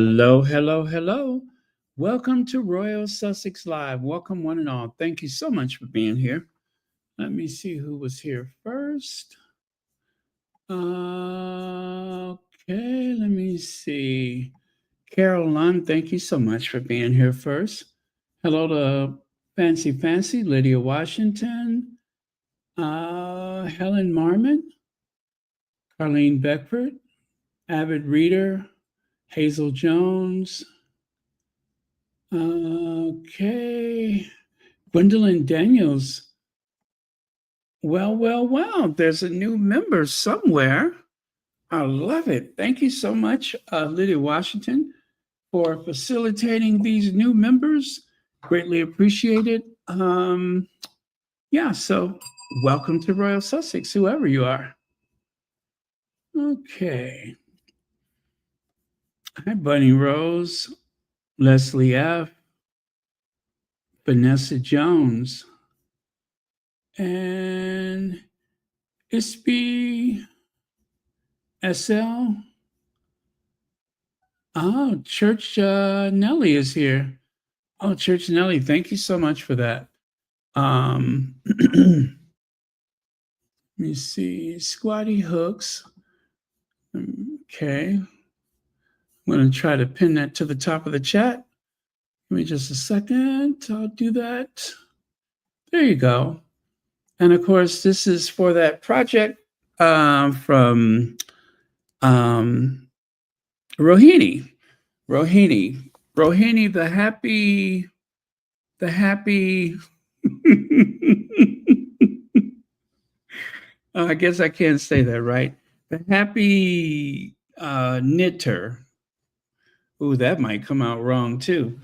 Hello, hello, hello. Welcome to Royal Sussex Live. Welcome, one and all. Thank you so much for being here. Let me see who was here first. Okay, let me see. Caroline, thank you so much for being here first. Hello to Fancy, Lydia Washington, Helen Marmon, Carlene Beckford, Avid Reader, Hazel Jones. Okay. Gwendolyn Daniels. Well. There's a new member somewhere. I love it. Thank you so much, Lydia Washington, for facilitating these new members. Greatly appreciated. So welcome to Royal Sussex, whoever you are. Okay. Hi, Bunny Rose, Leslie F., Vanessa Jones, and Isby SL. Oh, Church Nelly is here. Oh, Church Nelly, thank you so much for that. Let me see. Squatty Hooks. Okay. I'm going to try to pin that to the top of the chat. Give me just a second. I'll do that. There you go. And of course, this is for that project from Rohini, the happy. I guess I can't say that, right? The happy knitter. Ooh, that might come out wrong too.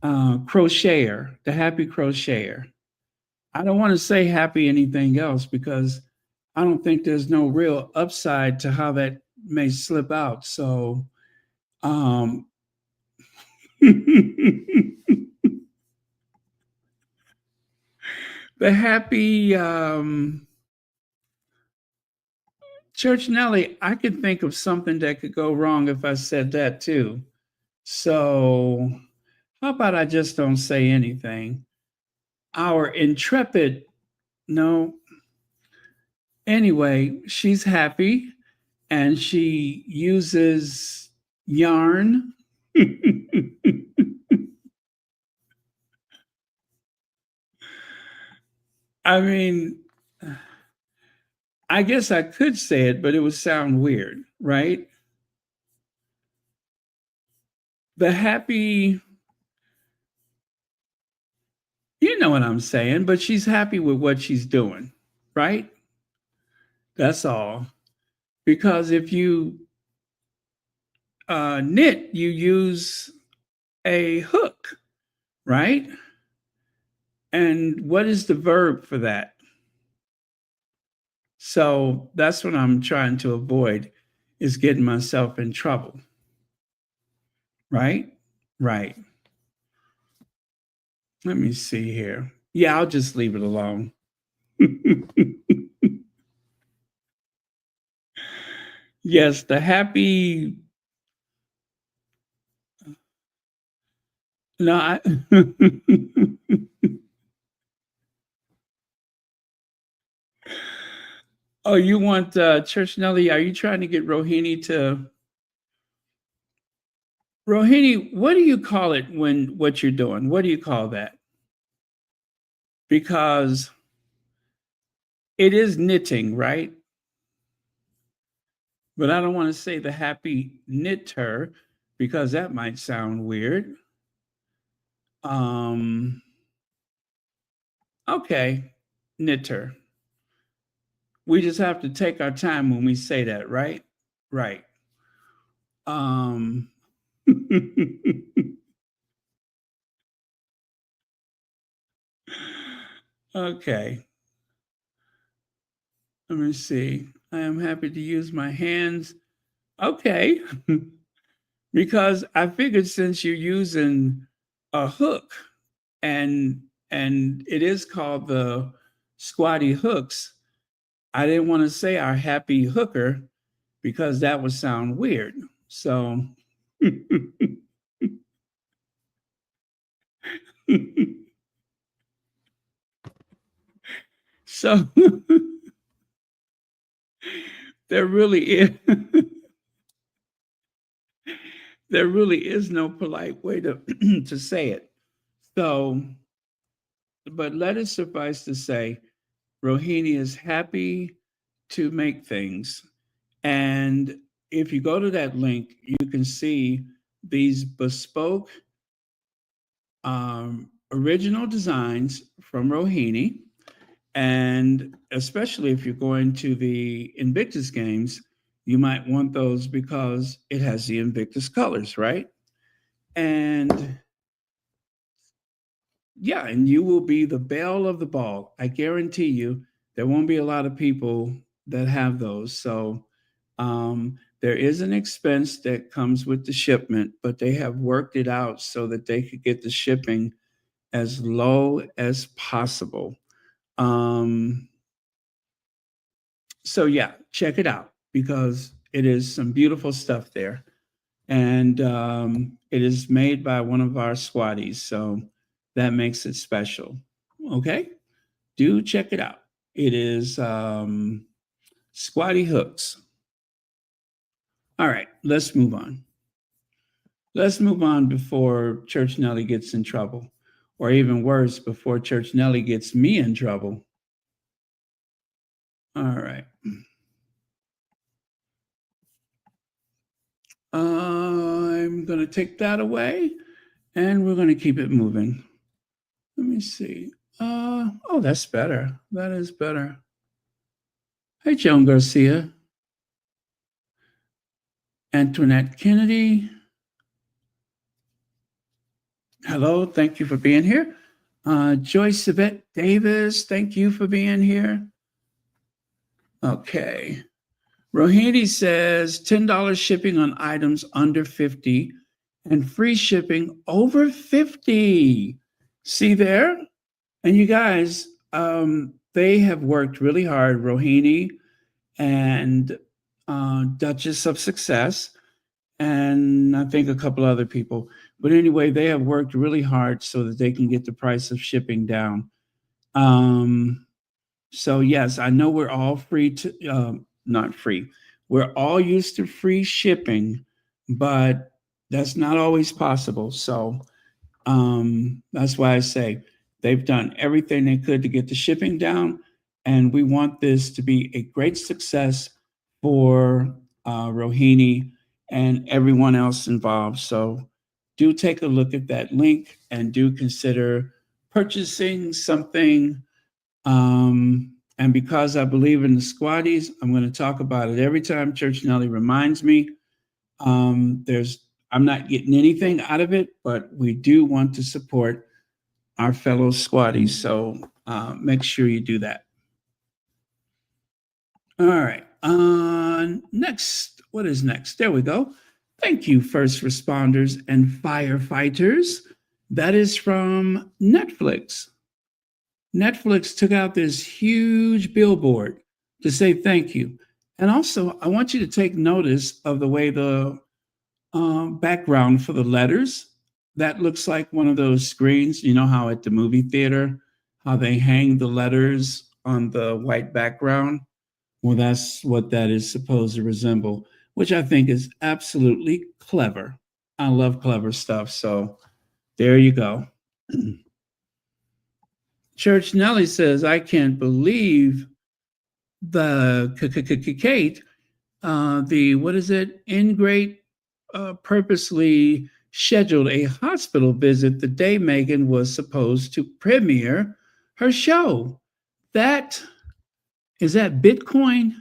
Crocheter, the happy crocheter. I don't want to say happy anything else because I don't think there's no real upside to how that may slip out. So, the happy Church Nelly, I could think of something that could go wrong if I said that too. So, how about I just don't say anything? Our intrepid, no. Anyway, she's happy and she uses yarn. I mean, I guess I could say it, but it would sound weird, right? The happy, you know what I'm saying, but she's happy with what she's doing, right? That's all. Because if you knit, you use a hook, right? And what is the verb for that? So that's what I'm trying to avoid, is getting myself in trouble. Right? Right. Let me see here. Yeah, I'll just leave it alone. Yes, the happy. No, I. Oh, you want Church Nelly? Are you trying to get Rohini to? Rohini, what do you call it when what you're doing? What do you call that? Because it is knitting, right? But I don't want to say the happy knitter because that might sound weird. Okay, knitter. We just have to take our time when we say that, right? Right. Okay. Let me see. I am happy to use my hands. Okay. Because I figured since you're using a hook and it is called the squatty hooks, I didn't want to say our happy hooker because that would sound weird. So So there really is there really is no polite way to to say it. So, but let it suffice to say, Rohini is happy to make things. And if you go to that link, you can see these bespoke original designs from Rohini. And especially if you're going to the Invictus games, you might want those because it has the Invictus colors, right? And yeah, and you will be the belle of the ball. I guarantee you, there won't be a lot of people that have those. So there is an expense that comes with the shipment, but they have worked it out so that they could get the shipping as low as possible. Um, so yeah, check it out because it is some beautiful stuff there, and it is made by one of our squatties, so that makes it special. Okay, do check it out. It is Squatty Hooks. All right, let's move on. Let's move on before Church Nelly gets in trouble, or even worse, before Church Nelly gets me in trouble. All right. I'm going to take that away and we're going to keep it moving. Let me see. Oh, that's better. That is better. Hey, Joan Garcia, Antoinette Kennedy. Hello, thank you for being here. Joyce Yvette Davis, thank you for being here. Okay. Rohini says $10 shipping on items under 50 and free shipping over 50. See there? And you guys, they have worked really hard, Rohini and Duchess of Success, and I think a couple other people. But anyway, they have worked really hard so that they can get the price of shipping down. So yes, I know we're all free to not free. We're all used to free shipping, but that's not always possible. So that's why I say they've done everything they could to get the shipping down, and we want this to be a great success for Rohini and everyone else involved. So do take a look at that link and do consider purchasing something. And because I believe in the squatties, I'm going to talk about it every time Church Nelly reminds me. I'm not getting anything out of it, but we do want to support our fellow squatties. So make sure you do that. All right. Next, what is next? There we go. Thank you, first responders and firefighters. That is from Netflix. Netflix took out this huge billboard to say thank you. And also, I want you to take notice of the way the background for the letters, that looks like one of those screens. You know how at the movie theater, how they hang the letters on the white background? Well, that's what that is supposed to resemble, which I think is absolutely clever. I love clever stuff. So there you go. Church Nelly says, I can't believe the Kate, the, what is it, ingrate purposely scheduled a hospital visit the day Meghan was supposed to premiere her show. That is that Bitcoin?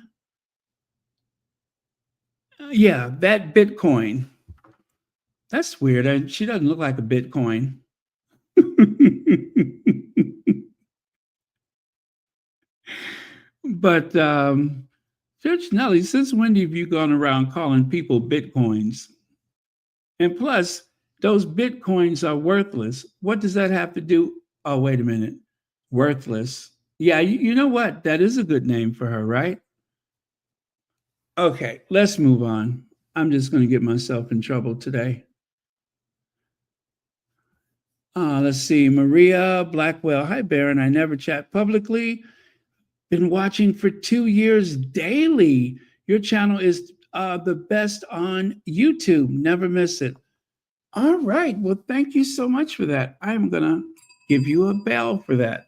Yeah, that Bitcoin. That's weird. And she doesn't look like a Bitcoin. But Judge Nelly, since when have you gone around calling people Bitcoins? And plus, those Bitcoins are worthless. What does that have to do? Oh, wait a minute. Worthless. Yeah, you know what? That is a good name for her, right? Okay, let's move on. I'm just going to get myself in trouble today. Let's see. Maria Blackwell. Hi, Baron. I never chat publicly. Been watching for 2 years daily. Your channel is the best on YouTube. Never miss it. All right. Well, thank you so much for that. I'm going to give you a bell for that.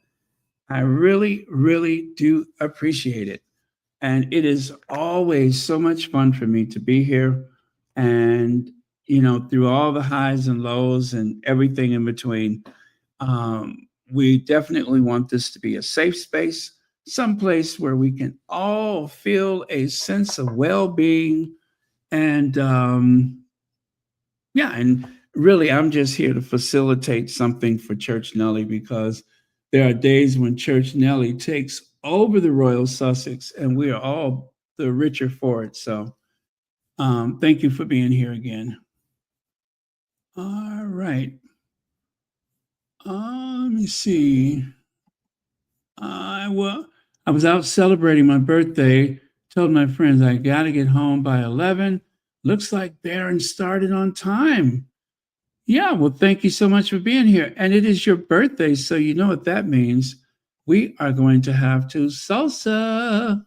I really, really do appreciate it. And it is always so much fun for me to be here. And, through all the highs and lows and everything in between, we definitely want this to be a safe space, someplace where we can all feel a sense of well being. And yeah, and really, I'm just here to facilitate something for Church Nellie because there are days when Church Nellie takes over the Royal Sussex, and we are all the richer for it. So, thank you for being here again. All right. Let me see. Well, I was out celebrating my birthday. Told my friends I got to get home by 11. Looks like Baron started on time. Yeah, well, thank you so much for being here. And it is your birthday, so you know what that means. We are going to have to salsa.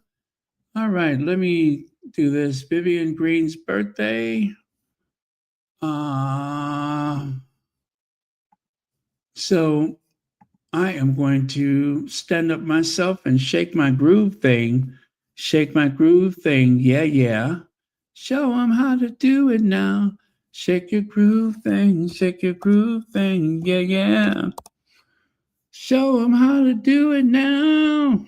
All right, let me do this. Vivian Green's birthday. So I am going to stand up myself and shake my groove thing. Shake my groove thing. Yeah, yeah. Show them how to do it now. Shake your groove thing. Shake your groove thing. Yeah, yeah. Show them how to do it now.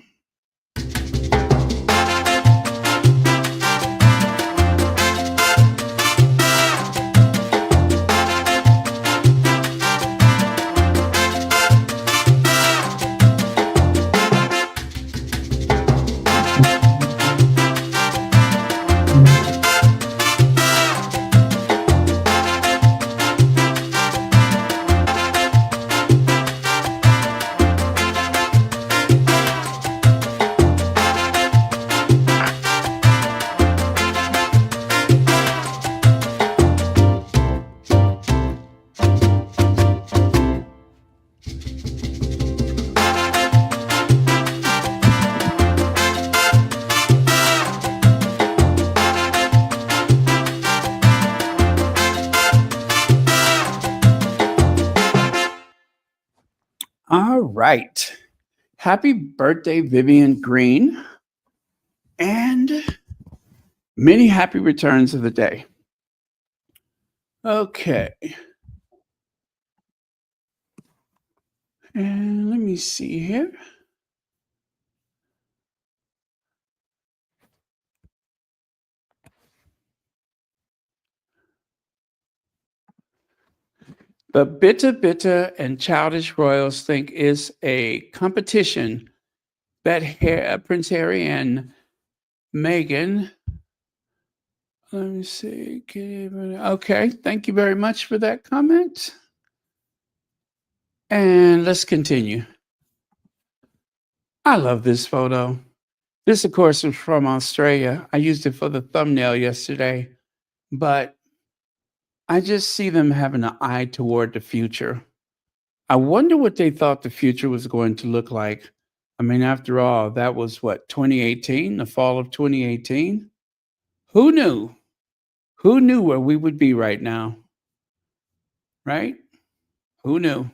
All right. Happy birthday, Vivian Green, and many happy returns of the day. Okay. And let me see here. The bitter and childish royals think is a competition that Prince Harry and Meghan. Let me see. Okay, thank you very much for that comment. And let's continue. I love this photo. This, of course, is from Australia. I used it for the thumbnail yesterday, but I just see them having an eye toward the future. I wonder what they thought the future was going to look like. I mean, after all, that was what, 2018, the fall of 2018? Who knew? Who knew where we would be right now? Right? Who knew?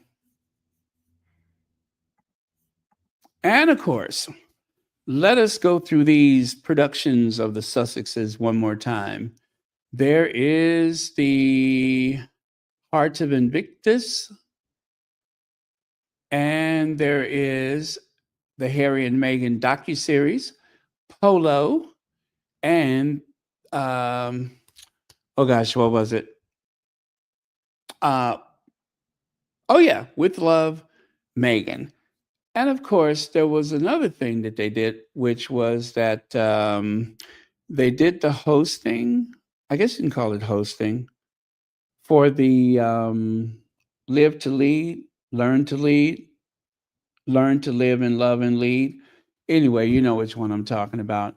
And of course, let us go through these productions of the Sussexes one more time. There is the Heart of Invictus, and there is the Harry and Meghan docuseries, Polo, and oh gosh, what was it? Oh yeah, With Love, Meghan. And of course, there was another thing that they did, which was that they did the hosting. I guess you can call it hosting for the Live to Lead, Learn to Lead, Learn to Live and Love and Lead. Anyway, you know which one I'm talking about.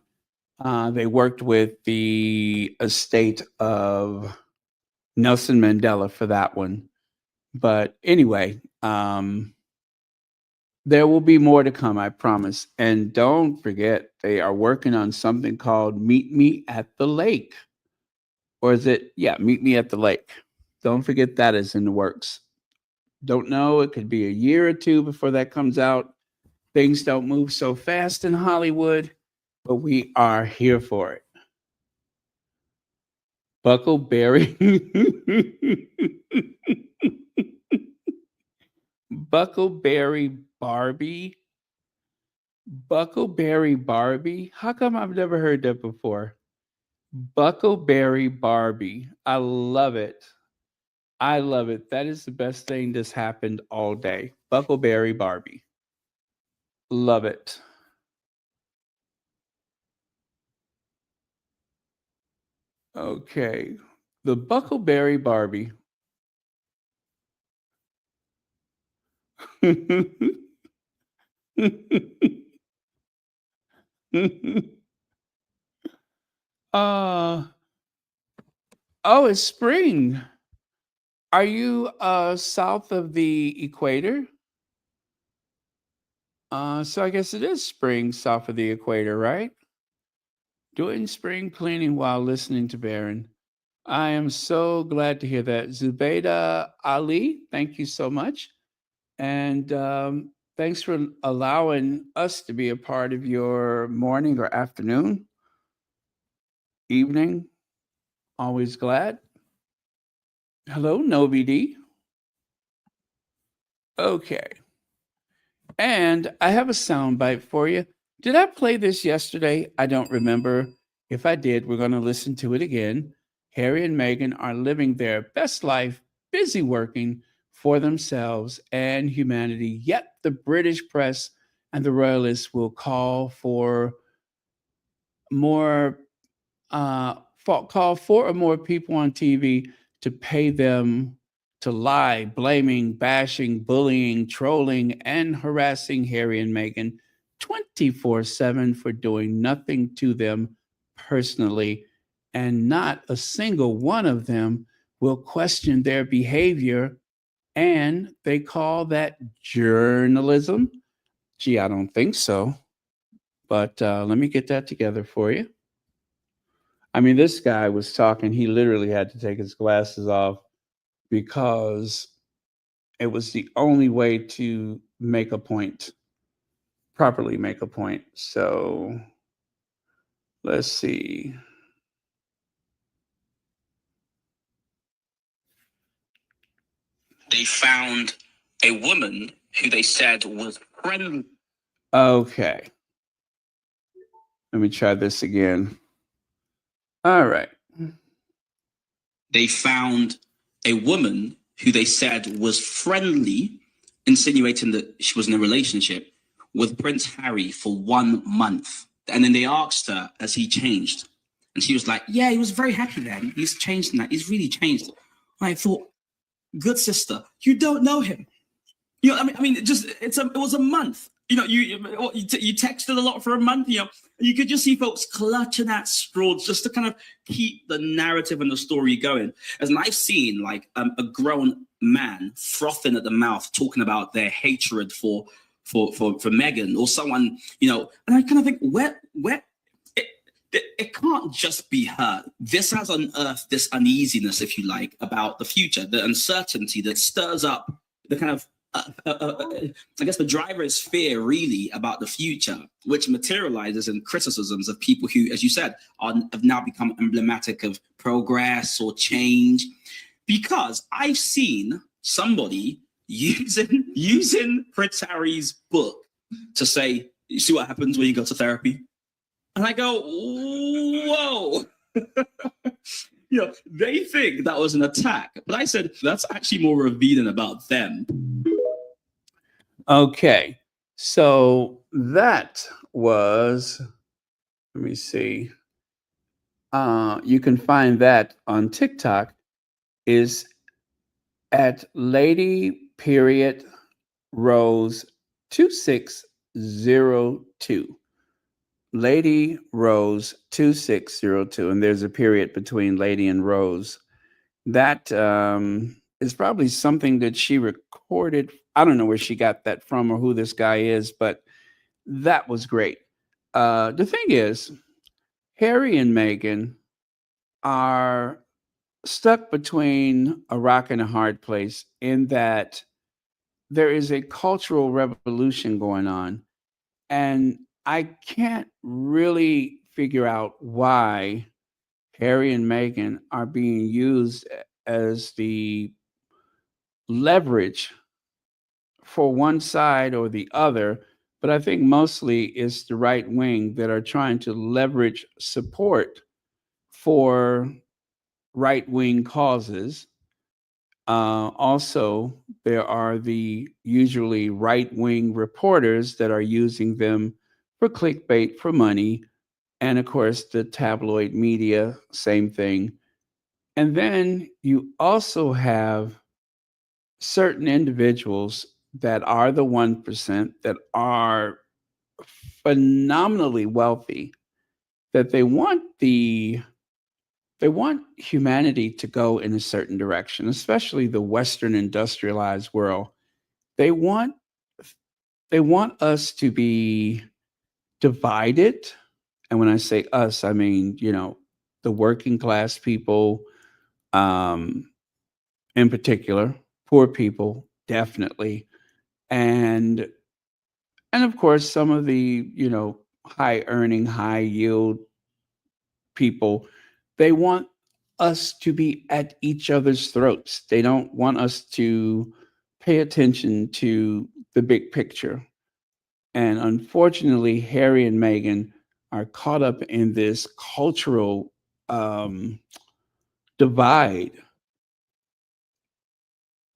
They worked with the estate of Nelson Mandela for that one. But anyway, there will be more to come, I promise. And don't forget, they are working on something called Meet Me at the Lake. Or is it? Yeah, Meet Me at the Lake. Don't forget that is in the works. Don't know. It could be a year or two before that comes out. Things don't move so fast in Hollywood, but we are here for it. Buckleberry. Buckleberry Barbie. Buckleberry Barbie. How come I've never heard that before? Buckleberry Barbie. I love it. I love it. That is the best thing that's happened all day. Buckleberry Barbie. Love it. Okay. The Buckleberry Barbie. uh oh, it's spring. Are you south of the equator? So I guess it is spring south of the equator, right? Doing spring cleaning while listening to Baron. I am so glad to hear that. Zubaida Ali, thank you so much. And thanks for allowing us to be a part of your morning or afternoon, evening. Always glad. Hello, Novi D. Okay. And I have a sound bite for you. Did I play this yesterday? I don't remember. If I did, we're going to listen to it again. Harry and Meghan are living their best life, busy working for themselves and humanity. Yet the British press and the royalists will call for more call four or more people on TV to pay them to lie, blaming, bashing, bullying, trolling, and harassing Harry and Meghan 24/7 for doing nothing to them personally. And not a single one of them will question their behavior. And they call that journalism. Gee, I don't think so. But let me get that together for you. I mean, this guy was talking, he literally had to take his glasses off because it was the only way to make a point, properly make a point. So let's see. They found a woman who they said was friendly. Okay. Let me try this again. All right. They found a woman who they said was friendly, insinuating that she was in a relationship with Prince Harry for 1 month. And then they asked her, has he changed? And she was like, yeah, he was very happy then. He's changed in that. He's really changed. And I thought, good sister, you don't know him. You know, I mean, it was a month. You know, you texted a lot for a month. You know, you could just see folks clutching at straws just to kind of keep the narrative and the story going. As I've seen, like a grown man frothing at the mouth, talking about their hatred for Meghan or someone, you know, and I kind of think, where it can't just be her. This has unearthed this uneasiness, if you like, about the future, the uncertainty that stirs up the kind of I guess the driver is fear really about the future, which materializes in criticisms of people who, as you said, have now become emblematic of progress or change. Because I've seen somebody using Prince Harry's book to say, you see what happens when you go to therapy? And I go, whoa. You know, they think that was an attack. But I said, that's actually more revealing about them. Okay. So that was, let me see. You can find that on TikTok is at lady period rose 2602. Lady Rose 2602, and there's a period between Lady and Rose. That is probably something that she recorded. I don't know where she got that from or who this guy is, but that was great. The thing is, Harry and Meghan are stuck between a rock and a hard place in that there is a cultural revolution going on. And I can't really figure out why Harry and Meghan are being used as the leverage for one side or the other. But I think mostly it's the right wing that are trying to leverage support for right wing causes. Also, there are the usually right wing reporters that are using them for clickbait, for money. And of course, the tabloid media, same thing. And then you also have certain individuals that are the 1% that are phenomenally wealthy, that they want humanity to go in a certain direction, especially the Western industrialized world. They want they want us to be divided. And when I say us, I mean, the working class people, um, in particular, poor people, definitely. And and of course some of the, high earning, high yield people, they want us to be at each other's throats. They don't want us to pay attention to the big picture. And unfortunately, Harry and Meghan are caught up in this cultural um, divide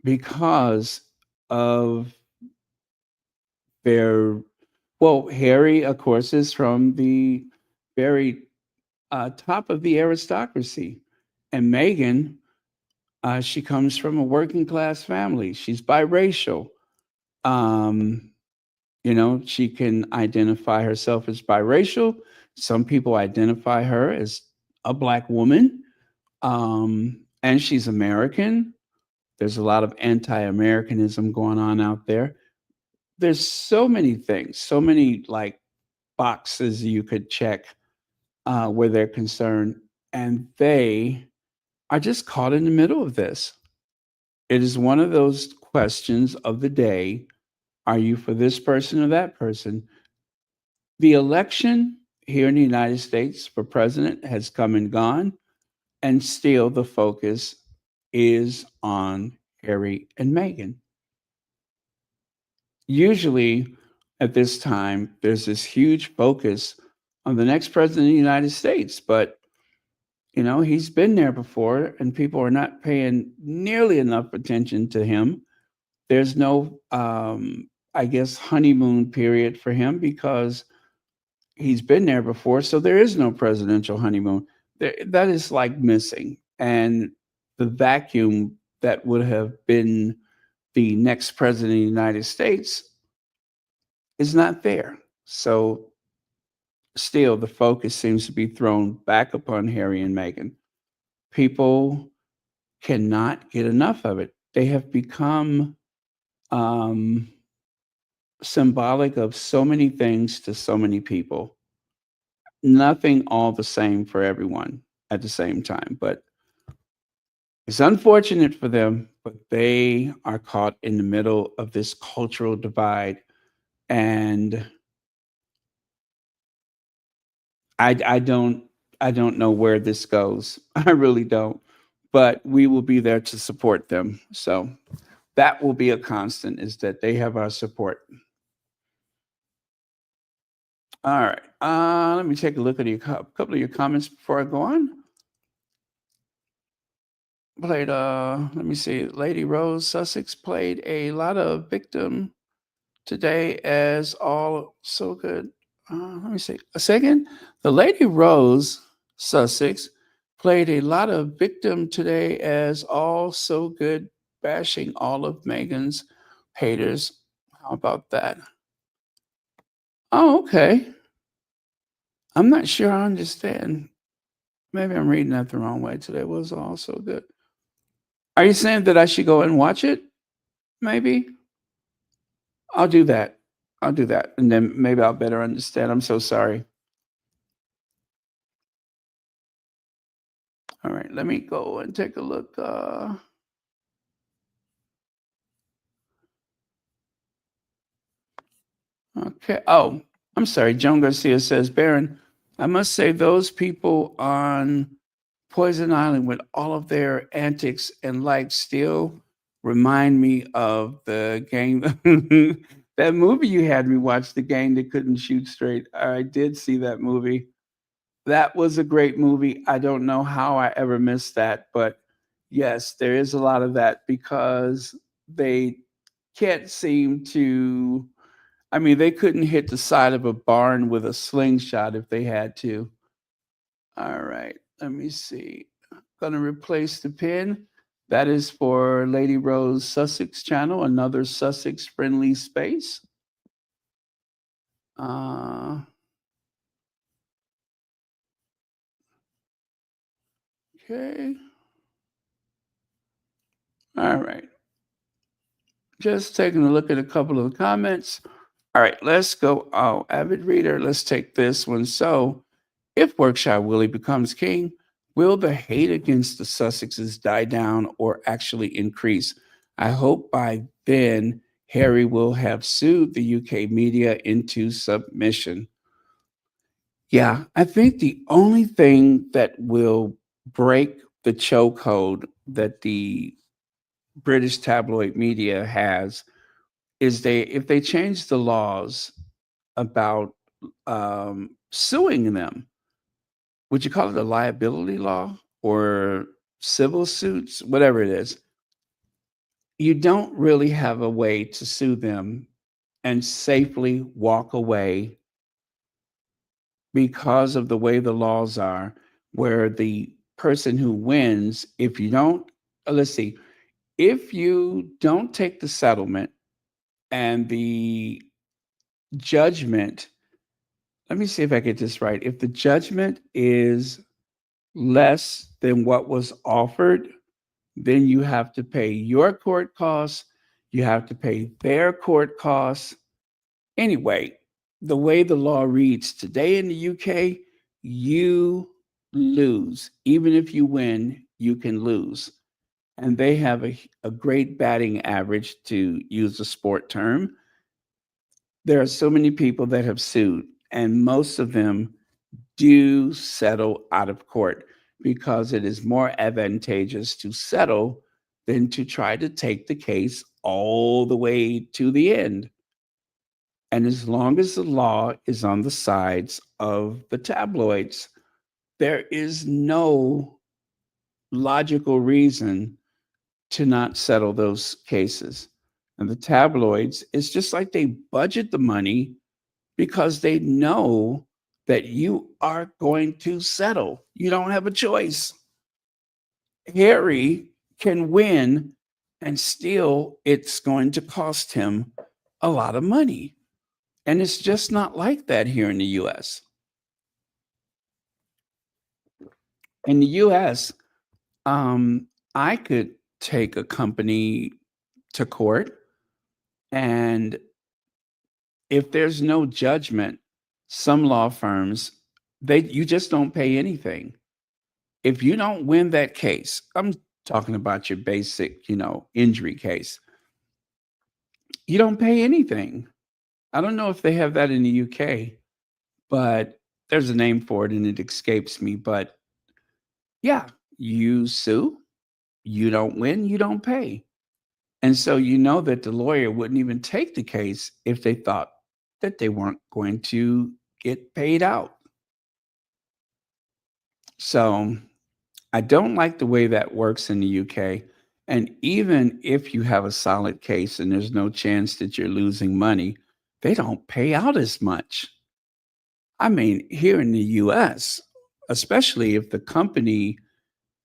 because of their, well, Harry, of course, is from the very top of the aristocracy. And Meghan, she comes from a working class family. She's biracial. Um, she can identify herself as biracial. Some people identify her as a black woman. And she's American. There's a lot of anti Americanism going on out there. There's so many things, so many like boxes you could check where they're concerned. And they are just caught in the middle of this. It is one of those questions of the day. Are you for this person or that person? The election here in the United States for president has come and gone, and still the focus is on Harry and Meghan. Usually at this time, there's this huge focus on the next president of the United States, but he's been there before and people are not paying nearly enough attention to him. There's no, I guess, honeymoon period for him because he's been there before. So there is no presidential honeymoon. That is like missing. And the vacuum that would have been the next president of the United States is not there. So still, the focus seems to be thrown back upon Harry and Meghan. People cannot get enough of it. They have become um, symbolic of so many things to so many people. Nothing all the same for everyone at the same time, but it's unfortunate for them, but they are caught in the middle of this cultural divide. And I don't know where this goes. I really don't. But we will be there to support them. So that will be a constant is that they have our support. All right. Let me take a look at a couple of your comments before I go on. Let me see. Lady Rose Sussex played a lot of victim today as all so good. Let me see. A second. The Lady Rose Sussex played a lot of victim today as all so good, bashing all of Meghan's haters. How about that? Oh, okay. I'm not sure I understand. Maybe I'm reading that the wrong way. Today was also good. Are you saying that I should go and watch it? Maybe I'll do that. I'll do that, and then maybe I'll better understand. I'm so sorry. All right, let me go and take a look. Okay. Oh, I'm sorry. Joan Garcia says, Baron, I must say those people on Poison Island with all of their antics and like still remind me of the game. That movie you had me watch, the game that couldn't shoot straight. I did see that movie. That was a great movie. I don't know how I ever missed that, but yes, there is a lot of that because they can't seem to. I mean, they couldn't hit the side of a barn with a slingshot if they had to. All right, let me see. Gonna replace the pin. That is for Lady Rose Sussex channel, another Sussex friendly space. Uh, okay. All right. Just taking a look at a couple of the comments. All right, let's go. Oh, avid reader, let's take this one. So, if Workshop Willie becomes king, will the hate against the Sussexes die down or actually increase? I hope by then Harry will have sued the UK media into submission. Yeah, I think the only thing that will break the chokehold that the British tabloid media has is they if they change the laws about suing them. Would you call it a liability law or civil suits, whatever it is? You don't really have a way to sue them and safely walk away because of the way the laws are, where the person who wins, if you don't, let's see, if you don't take the settlement and the judgment, let me see if I get this right. If the judgment is less than what was offered, then you have to pay your court costs, you have to pay their court costs. Anyway, the way the law reads today in the UK, you lose. Even if you win, you can lose. And they have a great batting average, to use a sport term. There are so many people that have sued, and most of them do settle out of court because it is more advantageous to settle than to try to take the case all the way to the end. And as long as the law is on the sides of the tabloids, there is no logical reason to not settle those cases. And the tabloids, it's just like they budget the money because they know that you are going to settle. You don't have a choice. Harry can win, and still it's going to cost him a lot of money. And it's just not like that here in the US. In the US, I could take a company to court, and if there's no judgment, some law firms, they you just don't pay anything. If you don't win that case, I'm talking about your basic, injury case, you don't pay anything. I don't know if they have that in the UK, but there's a name for it and it escapes me. But yeah, you sue, you don't win, you don't pay. And so you know that the lawyer wouldn't even take the case if they thought that they weren't going to get paid out. So I don't like the way that works in the UK. And even if you have a solid case and there's no chance that you're losing money, they don't pay out as much. I mean, here in the US, especially if the company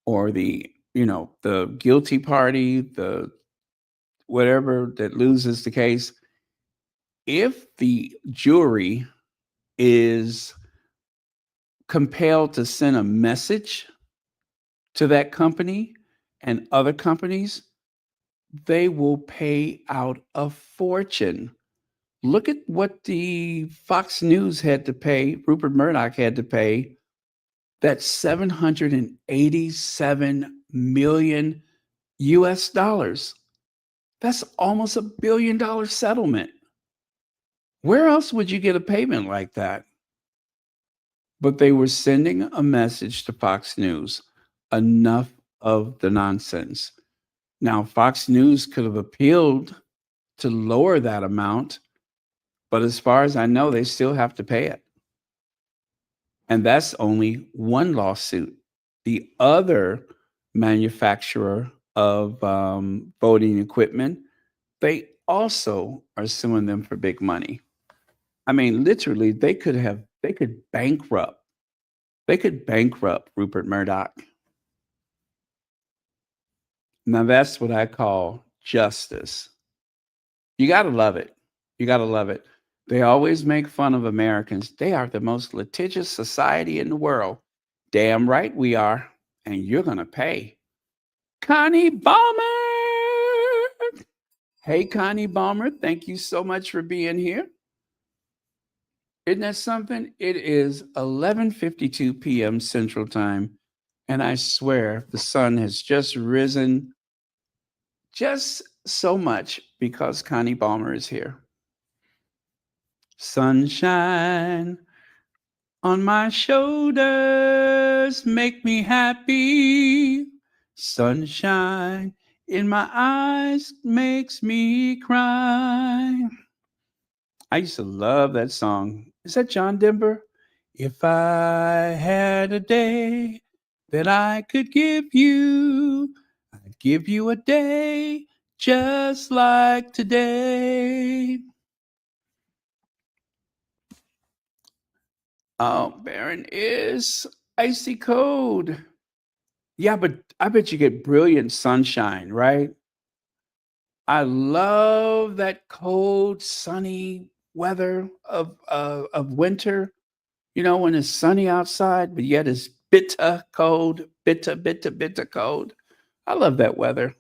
or the guilty party, the whatever that loses the case, if the jury is compelled to send a message to that company and other companies, they will pay out a fortune. Look at what the Fox News had to pay, Rupert Murdoch had to pay, that 787 million US dollars. That's almost $1 billion settlement. Where else would you get a payment like that? But they were sending a message to Fox News. Enough of the nonsense. Now, Fox News could have appealed to lower that amount, but as far as I know, they still have to pay it. And that's only one lawsuit. The other manufacturer of voting equipment, they also are suing them for big money. I mean, literally, they could bankrupt Rupert Murdoch. Now that's what I call justice. You got to love it. You got to love it. They always make fun of Americans. They are the most litigious society in the world. Damn right we are. And you're going to pay. Connie Balmer. Hey, Connie Balmer. Thank you so much for being here. Isn't that something? It is 11:52 p.m. Central Time. And I swear the sun has just risen just so much because Connie Balmer is here. Sunshine on my shoulders make me happy. Sunshine in my eyes makes me cry. I used to love that song. Is that John Denver? If I had a day that I could give you, I'd give you a day just like today. Oh, Baron is icy cold. Yeah, but I bet you get brilliant sunshine, right? I love that cold, sunny weather of winter. You know, when it's sunny outside, but yet it's bitter cold, bitter cold. I love that weather.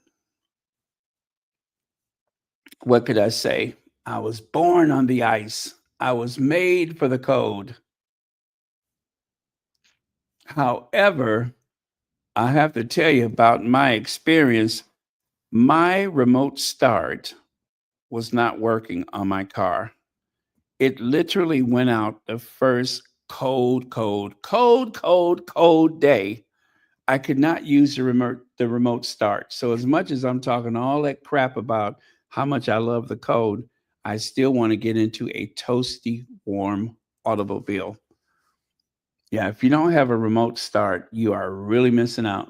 What could I say? I was born on the ice. I was made for the cold. However, I have to tell you about my experience. My remote start was not working on my car. It literally went out the first cold day. I could not use the remote start. So as much as I'm talking all that crap about how much I love the cold, I still want to get into a toasty, warm automobile. Yeah, if you don't have a remote start, you are really missing out.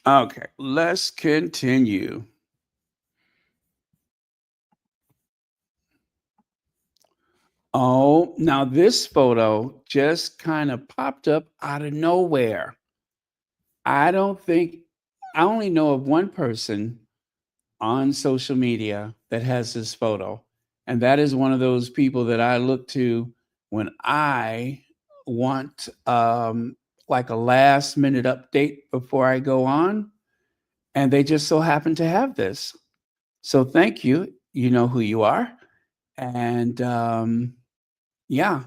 Okay, let's continue. Oh, now this photo just kind of popped up out of nowhere. I don't think I only know of one person on social media that has this photo. And that is one of those people that I look to when I want like a last minute update before I go on. And they just so happen to have this. So thank you. You know who you are. And yeah,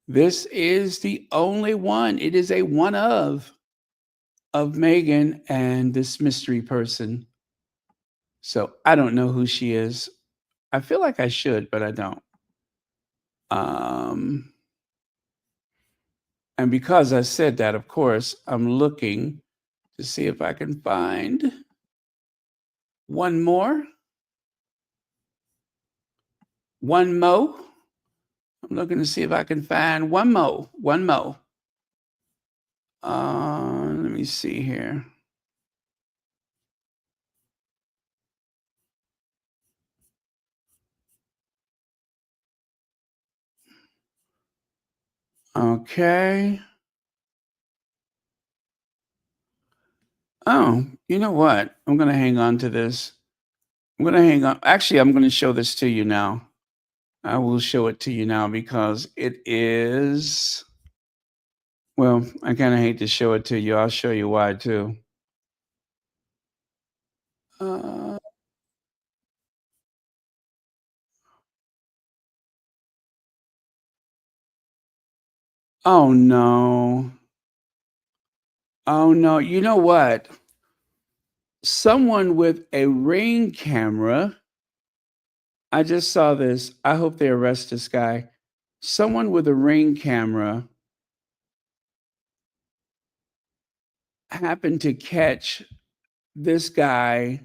this is the only one. It is a one of Megan and this mystery person. So I don't know who she is. I feel like I should, but I don't. Um, and because I said that, of course, I'm looking to see if I can find one more. One mo. I'm looking to see if I can find one mo. One mo. Let me see here. Okay. Oh, you know what? I'm going to hang on to this. I'm gonna hang on. Actually, I'm gonna show this to you now. I will show it to you now because it is. Well, I kind of hate to show it to you. I'll show you why too. Uh, oh no. Oh no. You know what? Someone with a Ring camera. I just saw this. I hope they arrest this guy. Someone with a Ring camera happened to catch this guy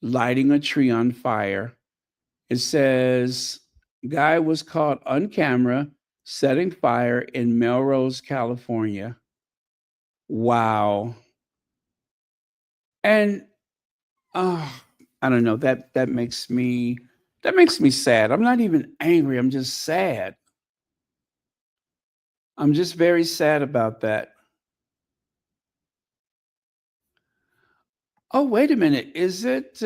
lighting a tree on fire. It says, guy was caught on camera setting fire in Melrose, California. Wow. And uh, I don't know, that makes me sad. I'm not even angry. I'm just sad. I'm just very sad about that. Oh, wait a minute. Is it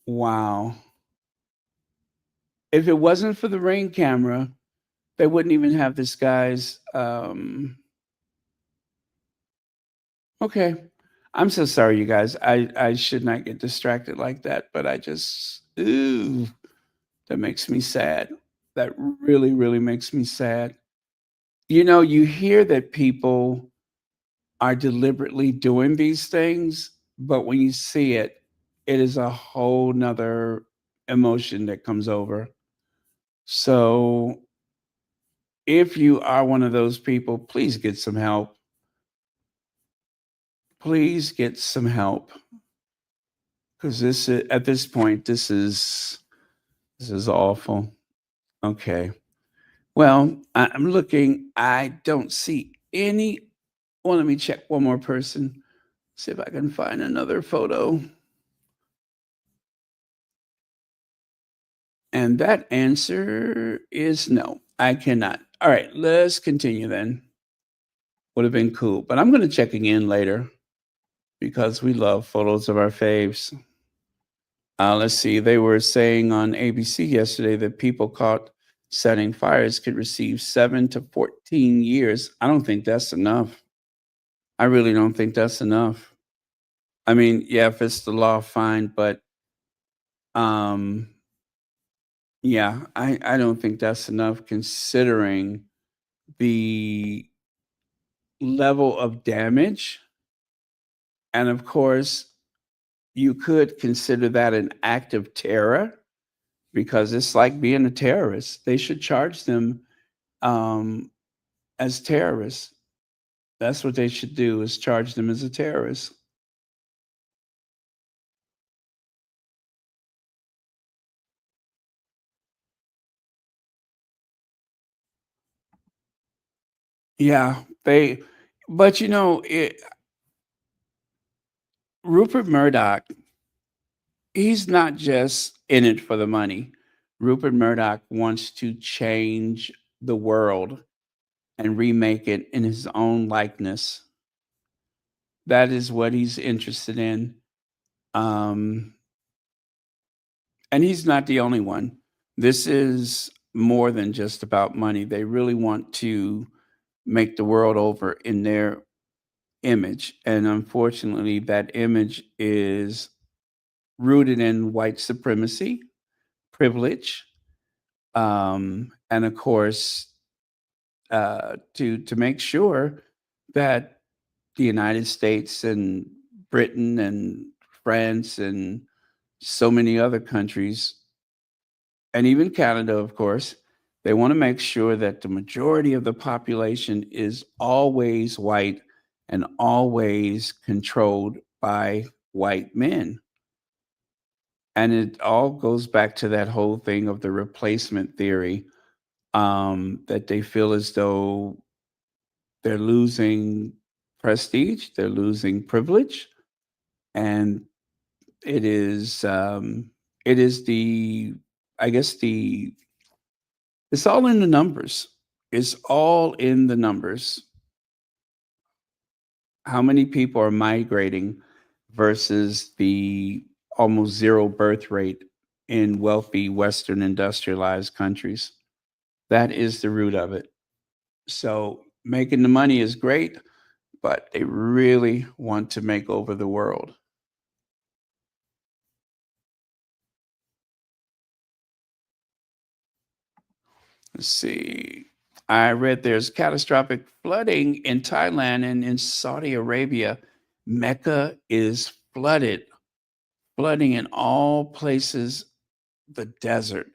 wow. If it wasn't for the Ring camera, they wouldn't even have this guy's okay. I'm so sorry, you guys. I should not get distracted like that, but I just ooh, that makes me sad. That really, really makes me sad. You know, you hear that people are deliberately doing these things, but when you see it, it is a whole nother emotion that comes over. So if you are one of those people, please get some help. Please get some help because at this point, this is awful. Okay. Well, I'm looking. I don't see any. Well, let me check one more person. See if I can find another photo. And that answer is no. I cannot. All right, let's continue then. Would have been cool, but I'm going to check again later because we love photos of our faves. Let's see. They were saying on ABC yesterday that people caught setting fires could receive 7 to 14 years. I don't think that's enough. I really don't think that's enough. I mean, yeah, if it's the law, fine, but um, yeah, I don't think that's enough considering the level of damage. And of course, you could consider that an act of terror because it's like being a terrorist. They should charge them um, as terrorists. That's what they should do is charge them as a terrorist. Yeah, but Rupert Murdoch, he's not just in it for the money. Rupert Murdoch wants to change the world and remake it in his own likeness. That is what he's interested in. Um, and he's not the only one. This is more than just about money. They really want to make the world over in their image. And unfortunately, that image is rooted in white supremacy, privilege, and of course, to make sure that the United States and Britain and France and so many other countries, and even Canada, of course, they want to make sure that the majority of the population is always white and always controlled by white men. And it all goes back to that whole thing of the replacement theory, that they feel as though they're losing prestige, they're losing privilege, and it is it is the I guess the it's all in the numbers. It's all in the numbers. How many people are migrating versus the almost zero birth rate in wealthy Western industrialized countries? That is the root of it. So making the money is great, but they really want to make over the world. Let's see. I read there's catastrophic flooding in Thailand and in Saudi Arabia. Mecca is flooded, flooding in all places, the desert.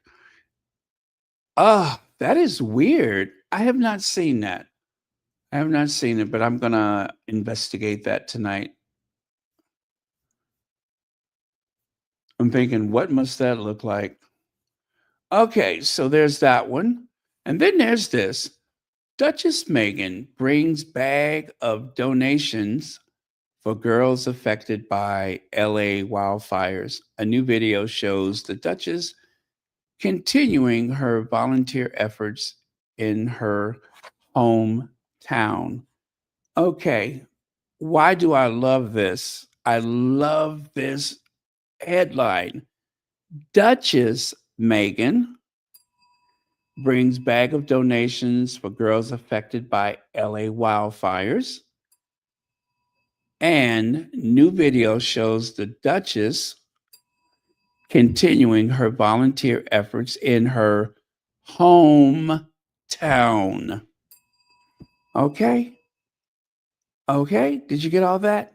Ah, that is weird. I have not seen that. I have not seen it, but I'm going to investigate that tonight. I'm thinking, what must that look like? Okay, so there's that one. And then there's this. Duchess Meghan brings bag of donations for girls affected by LA wildfires. A new video shows the Duchess continuing her volunteer efforts in her hometown. Okay, why do I love this? I love this headline. Duchess Meghan brings bag of donations for girls affected by LA wildfires. And new video shows the Duchess continuing her volunteer efforts in her hometown. Okay. Okay. Did you get all that?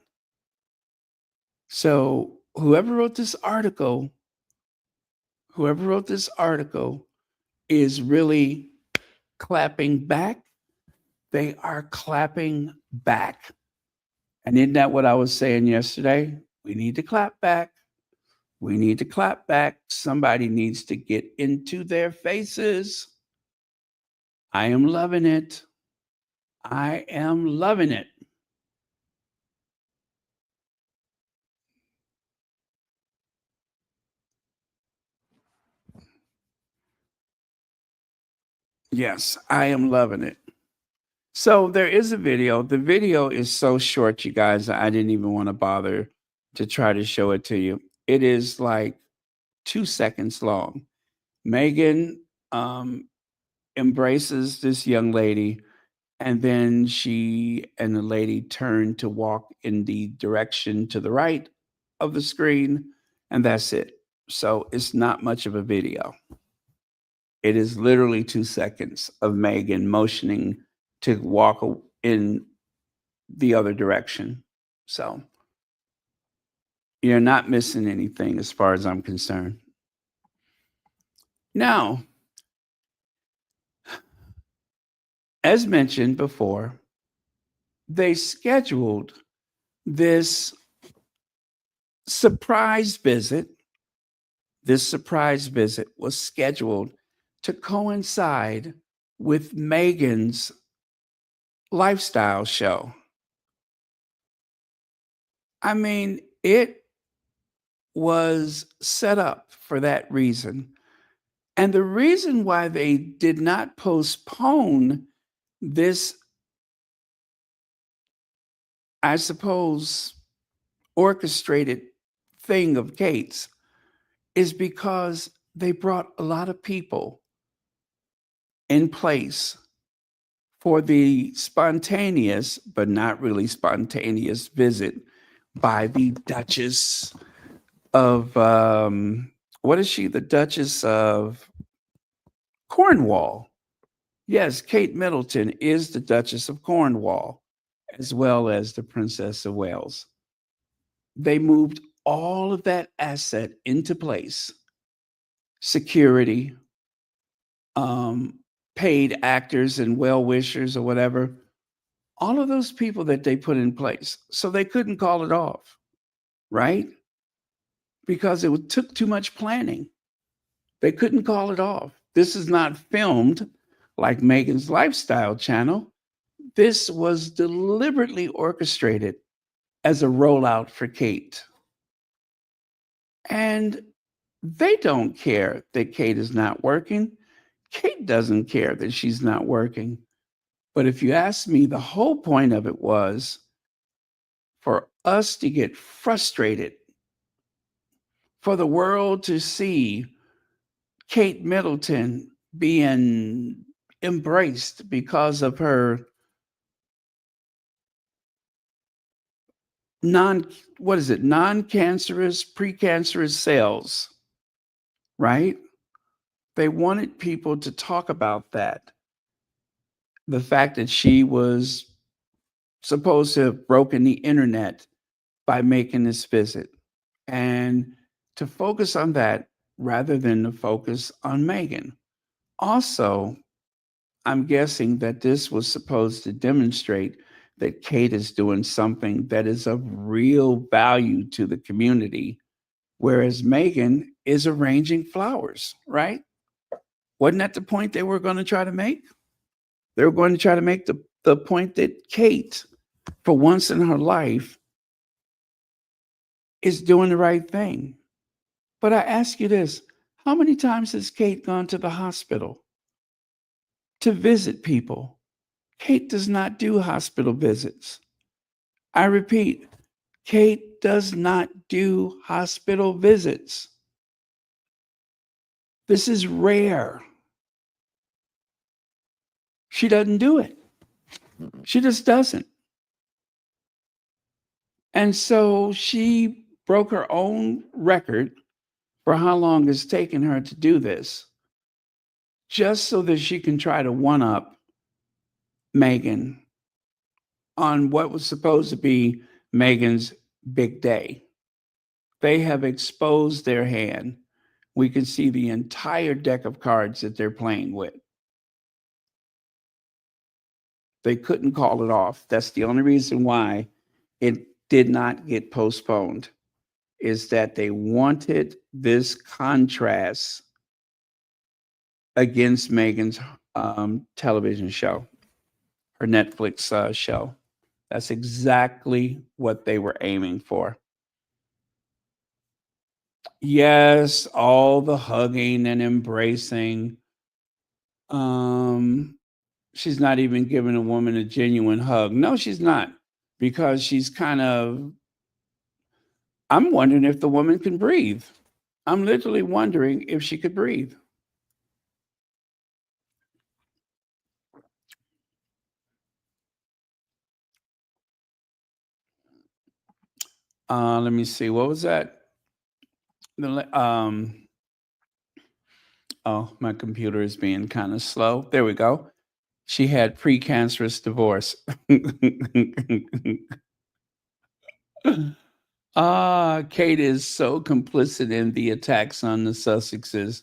So, whoever wrote this article is really clapping back. They are clapping back. And isn't that what I was saying yesterday? We need to clap back. We need to clap back. Somebody needs to get into their faces. I am loving it. I am loving it. Yes, I am loving it. So there is a video. The video is so short, you guys, I didn't even want to bother to try to show it to you. It is like 2 seconds long. Megan embraces this young lady, and then she and the lady turn to walk in the direction to the right of the screen, and that's it. So it's not much of a video. It is literally 2 seconds of Megan motioning to walk in the other direction. So you're not missing anything as far as I'm concerned. Now, as mentioned before, they scheduled this surprise visit. This surprise visit was scheduled to coincide with Meghan's lifestyle show. I mean, it was set up for that reason. And the reason why they did not postpone this, I suppose, orchestrated thing of Kate's is because they brought a lot of people in place for the spontaneous, but not really spontaneous visit by the Duchess of, what is she? The Duchess of Cornwall. Yes, Kate Middleton is the Duchess of Cornwall, as well as the Princess of Wales. They moved all of that asset into place, security, paid actors and well-wishers or whatever, all of those people that they put in place. So they couldn't call it off, right? Because it took too much planning. They couldn't call it off. This is not filmed like Meghan's Lifestyle channel. This was deliberately orchestrated as a rollout for Kate. And they don't care that Kate is not working. Kate doesn't care that she's not working. But if you ask me, the whole point of it was for us to get frustrated, for the world to see Kate Middleton being embraced because of her non what is it, non-cancerous, precancerous cells, right? They wanted people to talk about that. The fact that she was supposed to have broken the internet by making this visit, and to focus on that rather than to focus on Meghan. Also, I'm guessing that this was supposed to demonstrate that Kate is doing something that is of real value to the community, whereas Meghan is arranging flowers, right? Wasn't that the point they were going to try to make? They were going to try to make the point that Kate, for once in her life, is doing the right thing. But I ask you this, how many times has Kate gone to the hospital to visit people? Kate does not do hospital visits. I repeat, Kate does not do hospital visits. This is rare. She doesn't do it. She just doesn't. And so she broke her own record for how long it's taken her to do this, just so that she can try to one up Meghan on what was supposed to be Meghan's big day. They have exposed their hand. We can see the entire deck of cards that they're playing with. They couldn't call it off. That's the only reason why it did not get postponed, is that they wanted this contrast against Meghan's television show, her Netflix show. That's exactly what they were aiming for. Yes, all the hugging and embracing. Um, she's not even giving a woman a genuine hug. No, she's not, because she's kind of. I'm wondering if the woman can breathe. I'm literally wondering if she could breathe. Let me see. What was that? Oh, my computer is being kind of slow. There we go. She had precancerous divorce. Kate is so complicit in the attacks on the Sussexes.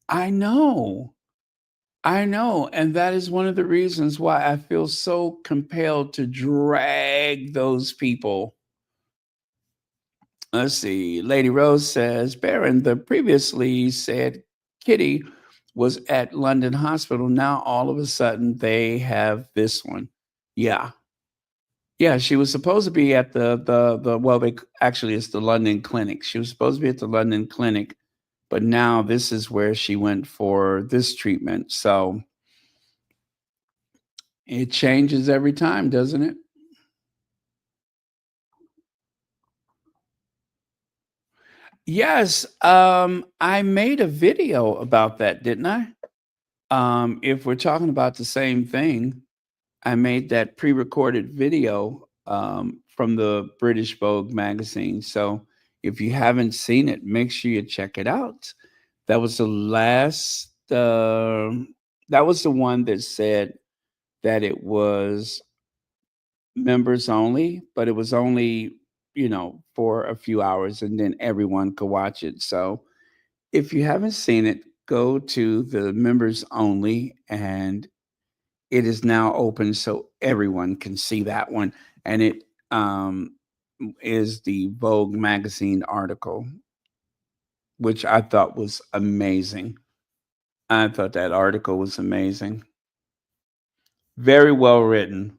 I know. I know. And that is one of the reasons why I feel so compelled to drag those people. Let's see. Lady Rose says, Baron, the previously said Kitty was at London Hospital. Now all of a sudden they have this one. Yeah. Yeah, she was supposed to be at the well, they actually it's the London clinic. She was supposed to be at the London clinic, but now this is where she went for this treatment. So it changes every time, doesn't it? Yes, I made a video about that, didn't I? If we're talking about the same thing, I made that pre-recorded video from the British Vogue magazine. So if you haven't seen it, make sure you check it out. That was the last. That was the one that said that it was members only, but it was only for a few hours, and then everyone could watch it. So if you haven't seen it, go to the members only, and it is now open so everyone can see that one. And it is the Vogue magazine article, which I thought was amazing. I thought that article was amazing. Very well written.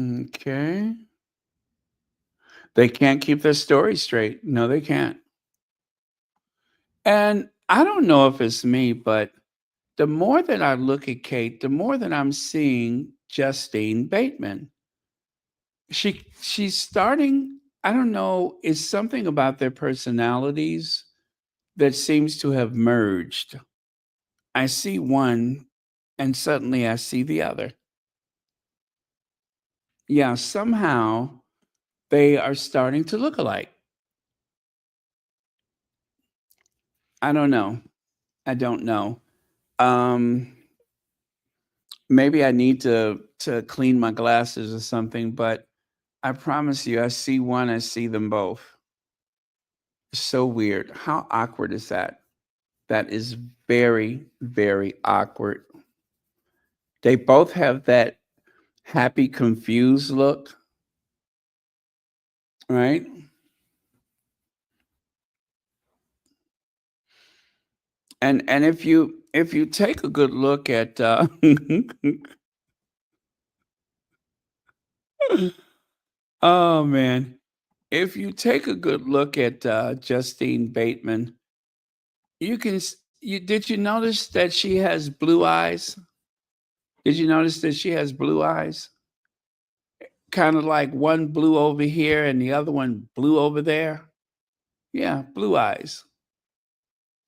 Okay. They can't keep their story straight. No, they can't. And I don't know if it's me, but the more that I look at Kate, the more that I'm seeing Justine Bateman. She's starting, I don't know, it's something about their personalities that seems to have merged. I see one and suddenly I see the other. Yeah, somehow they are starting to look alike. I don't know. I don't know. Um, maybe I need to clean my glasses or something, but I promise you, I see one, I see them both. So weird. How awkward is that? That is very, very awkward. They both have that happy, confused look, right? And if you take a good look at oh man, if you take a good look at Justine Bateman, you did you notice that she has blue eyes? Did you notice that she has blue eyes? Kind of like one blue over here and the other one blue over there. Yeah, blue eyes.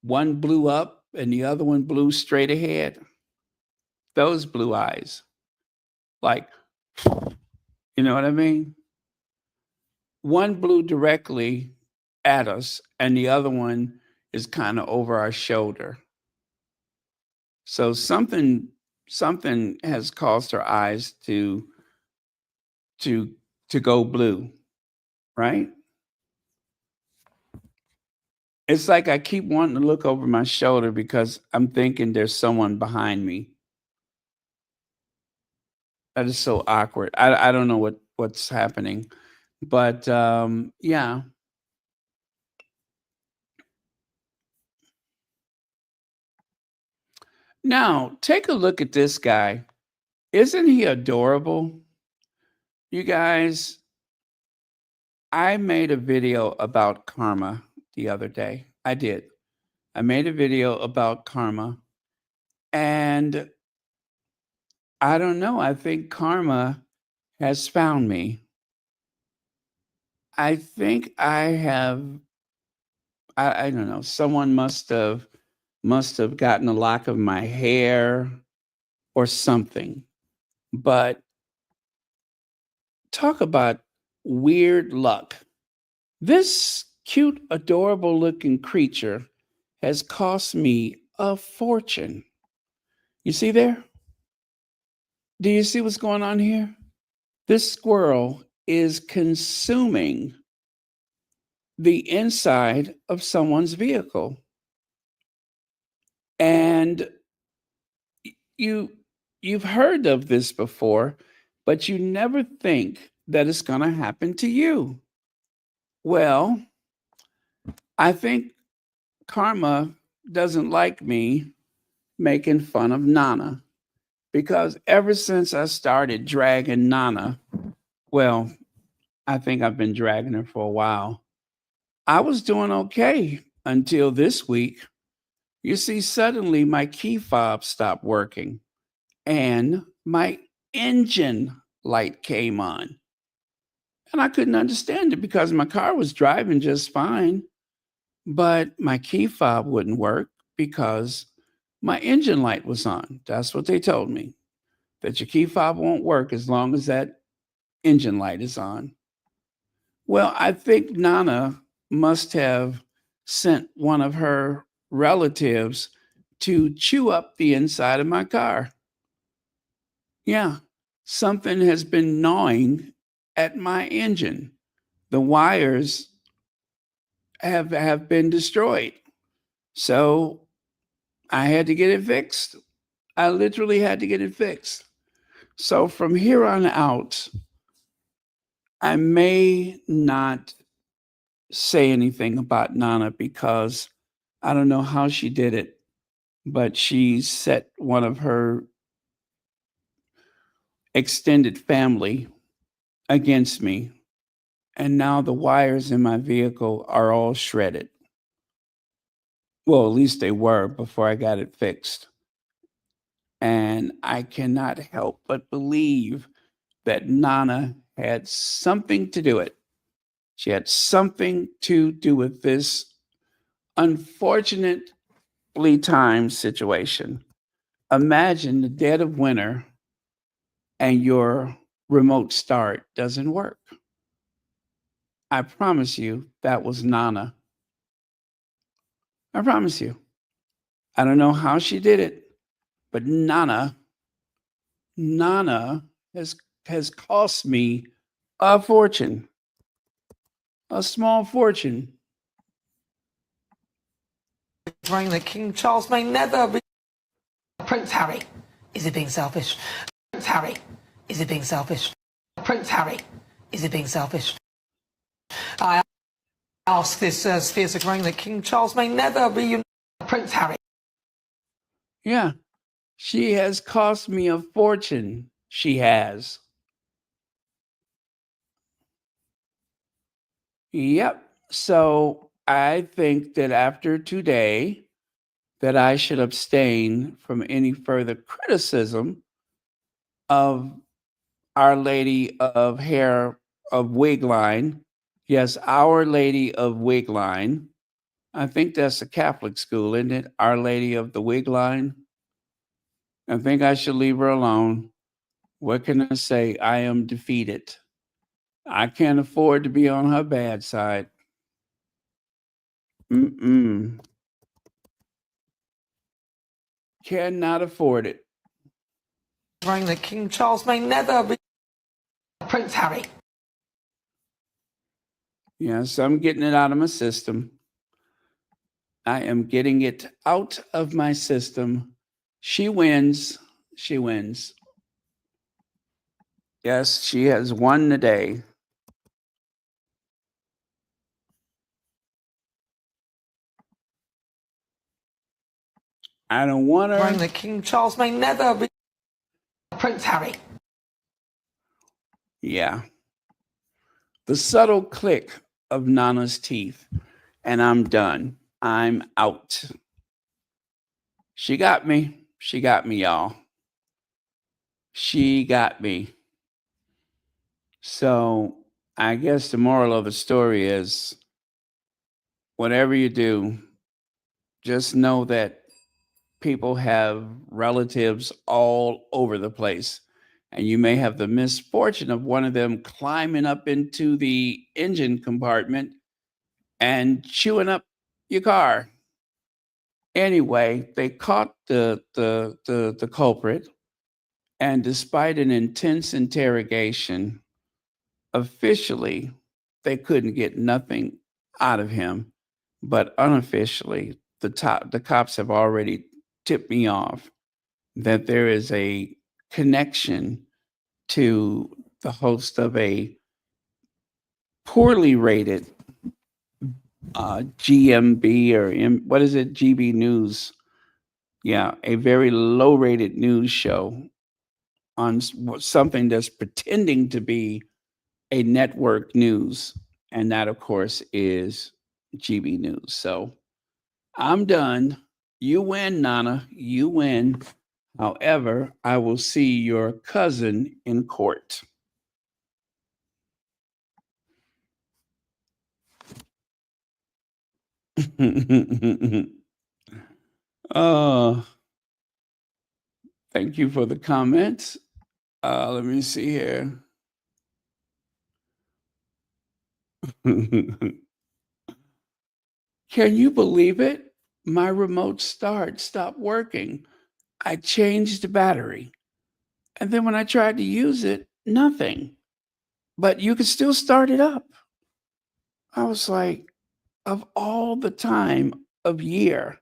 One blew up and the other one blew straight ahead. Those blue eyes. Like, you know what I mean? One blew directly at us and the other one is kind of over our shoulder. So something has caused her eyes to to go blue, right? It's like I keep wanting to look over my shoulder because I'm thinking there's someone behind me. That is so awkward. I don't know what's happening, but yeah. Now take a look at this guy. Isn't he adorable? You guys, I made a video about karma the other day. I did. I made a video about karma, and I don't know. I think karma has found me. I think I have. I don't know. Someone must have gotten a lock of my hair or something. But talk about weird luck. This cute, adorable looking creature has cost me a fortune. You see there? Do you see what's going on here? This squirrel is consuming the inside of someone's vehicle. And you you've heard of this before, but you never think that it's going to happen to you. Well, I think karma doesn't like me making fun of Nana because ever since I started dragging Nana, well, I think I've been dragging her for a while. I was doing okay until this week. You see, suddenly my key fob stopped working and my engine light came on. And I couldn't understand it because my car was driving just fine, but my key fob wouldn't work because my engine light was on. That's what they told me, that your key fob won't work as long as that engine light is on. Well, I think Nana must have sent one of her relatives to chew up the inside of my car. Yeah, something has been gnawing at my engine. The wires have been destroyed. So I had to get it fixed. I literally had to get it fixed. So from here on out, I may not say anything about Nana because I don't know how she did it, but she set one of her extended family against me. and now the wires in my vehicle are all shredded. Well, at least they were before I got it fixed. And I cannot help but believe that Nana had something to do it. She had something to do with this unfortunately timed situation. Imagine the dead of winter and your remote start doesn't work. I promise you that was Nana. I promise you. I don't know how she did it, but Nana has cost me a fortune, a small fortune. Reign that King Charles may never be. Prince Harry, is he being selfish? Prince Harry, is he being selfish? Prince Harry, is he being selfish? I ask this Spheres of Reign that King Charles may never be. Prince Harry. Yeah, she has cost me a fortune. She has. Yep. So I think that after today, that I should abstain from any further criticism of Our Lady of Hair of Wigline. Yes, Our Lady of Wigline. I think that's a Catholic school, isn't it? Our Lady of the Wigline. I think I should leave her alone. What can I say? I am defeated. I can't afford to be on her bad side. Mm-mm. Cannot afford it. Reign that King Charles may never be. Prince Harry. Yes, I'm getting it out of my system. I am getting it out of my system. She wins. She wins. Yes, she has won the day. I don't want her. Reign that King Charles may never be. Prince Harry. Yeah. The subtle click of Nana's teeth, and I'm done. I'm out. She got me. She got me, y'all. She got me. So I guess the moral of the story is whatever you do, just know that people have relatives all over the place. And you may have the misfortune of one of them climbing up into the engine compartment and chewing up your car. Anyway, they caught the culprit, and despite an intense interrogation, officially they couldn't get nothing out of him. But unofficially, the cops have already tipped me off that there is a connection to the host of a poorly rated GMB or what is it? GB News. Yeah, a very low rated news show on something that's pretending to be a network news. And that, of course, is GB News. So I'm done. You win, Nana. You win. However, I will see your cousin in court. Oh, thank you for the comments. Let me see here. Can you believe it? My remote start stopped working. I changed the battery. And then when I tried to use it, nothing. But you could still start it up. I was like, of all the time of year,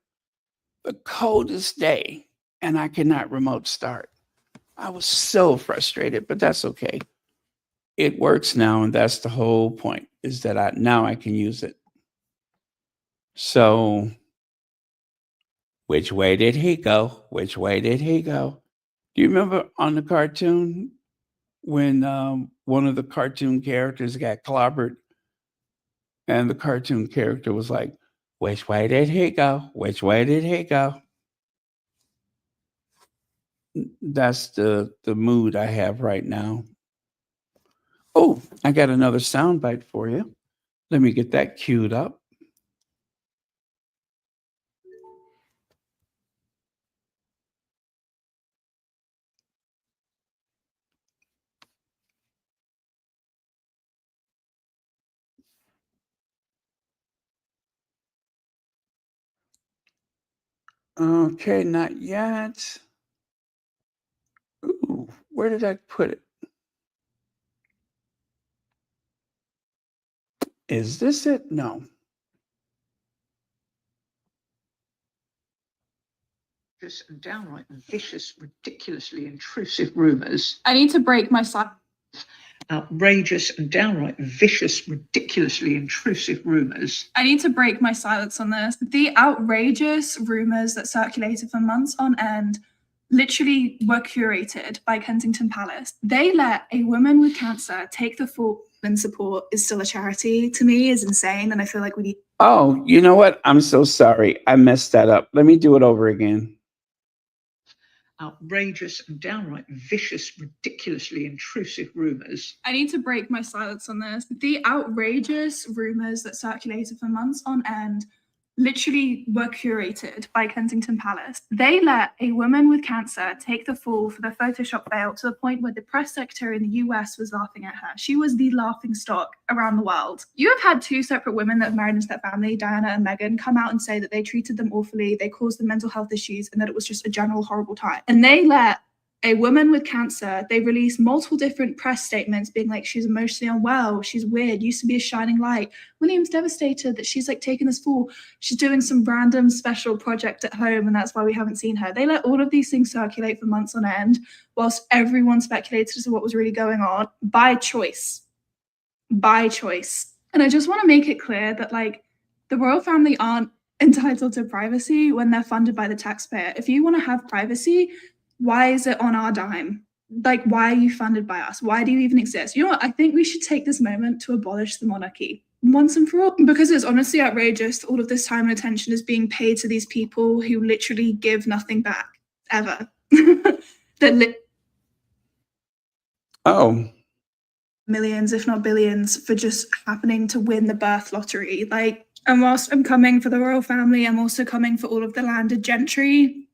the coldest day, and I cannot remote start. I was so frustrated, but that's okay. It works now, and that's the whole point, is that I can use it. So which way did he go? Which way did he go? Do you remember on the cartoon when one of the cartoon characters got clobbered And the cartoon character was like, which way did he go? Which way did he go? That's the mood I have right now. Oh, I got another sound bite for you. Let me get that queued up. Okay, not yet. Ooh, where did I put it? Is this it? No. And downright vicious, ridiculously intrusive rumours. I need to break my silence. Outrageous and downright vicious, ridiculously intrusive rumours. I need to break my silence on this. The outrageous rumors that circulated for months on end literally were curated by Kensington Palace. They let a woman with cancer take the fall, and support is still a charity, to me is insane. And I feel like we need. Oh, you know what? I'm so sorry. I messed that up. Let me do it over again. Outrageous and downright vicious, ridiculously intrusive rumours. I need to break my silence on this. The outrageous rumors that circulated for months on end literally were curated by Kensington Palace. They let a woman with cancer take the fall for the Photoshop veil to the point where the press secretary in the US was laughing at her. She was the laughing stock around the world. You have had two separate women that have married into that family, Diana and Meghan, come out and say that they treated them awfully, they caused them mental health issues, and that it was just a general horrible time. And they let a woman with cancer, they released multiple different press statements being like, she's emotionally unwell, she's weird, used to be a shining light. William's devastated that she's like taking this fall. She's doing some random special project at home and that's why we haven't seen her. They let all of these things circulate for months on end whilst everyone speculated as to what was really going on by choice. By choice. And I just want to make it clear that like the royal family aren't entitled to privacy when they're funded by the taxpayer. If you want to have privacy, why is it on our dime? Like, why are you funded by us? Why do you even exist? You know what? I think we should take this moment to abolish the monarchy once and for all, because it's honestly outrageous. All of this time and attention is being paid to these people who literally give nothing back, ever. Oh. Millions, if not billions, for just happening to win the birth lottery. Like, and whilst I'm coming for the royal family, I'm also coming for all of the landed gentry.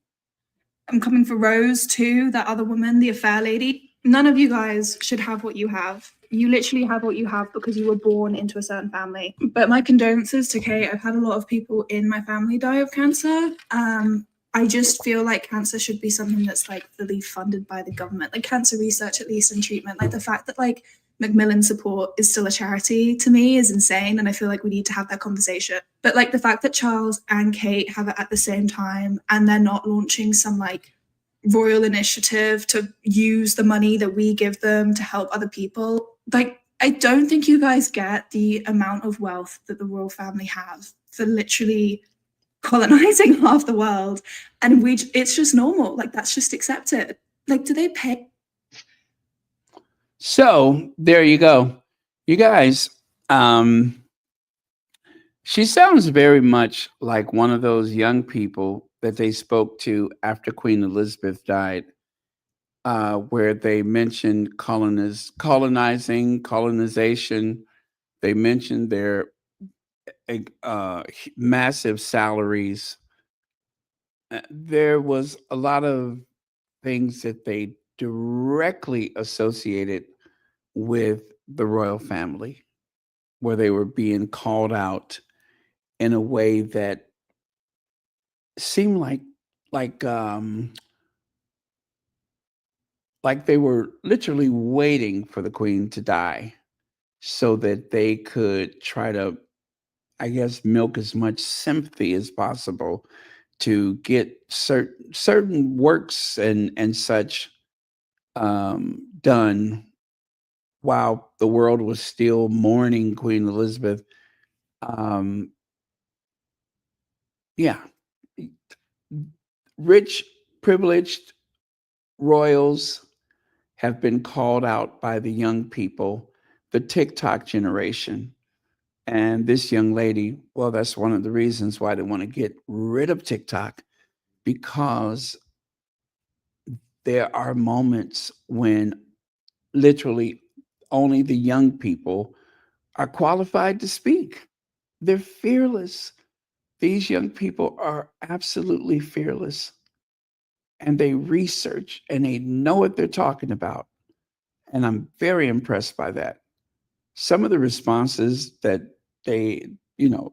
I'm coming for Rose too, that other woman, the affair lady. None of you guys should have what you have. You literally have what you have because you were born into a certain family. But my condolences to Kate. I've had a lot of people in my family die of cancer. I just feel like cancer should be something that's like fully funded by the government, like cancer research at least and treatment. Like the fact that like Macmillan support is still a charity to me is insane. And I feel like we need to have that conversation. But like the fact that Charles and Kate have it at the same time and they're not launching some like royal initiative to use the money that we give them to help other people. Like, I don't think you guys get the amount of wealth that the royal family have for literally colonizing half the world. And it's just normal. Like, that's just accepted. Like, do they pay? So there you go. You guys, she sounds very much like one of those young people that they spoke to after Queen Elizabeth died, where they mentioned colonization. They mentioned their massive salaries. There was a lot of things that they directly associated with the royal family, where they were being called out in a way that seemed like they were literally waiting for the queen to die so that they could try to, I guess, milk as much sympathy as possible to get certain works and such done while the world was still mourning Queen Elizabeth. Yeah, rich, privileged royals have been called out by the young people, the TikTok generation, And this young lady, well, that's one of the reasons why they want to get rid of TikTok, because there are moments when literally only the young people are qualified to speak. They're fearless. These young people are absolutely fearless, and they research and they know what they're talking about. And I'm very impressed by that. Some of the responses that they, you know,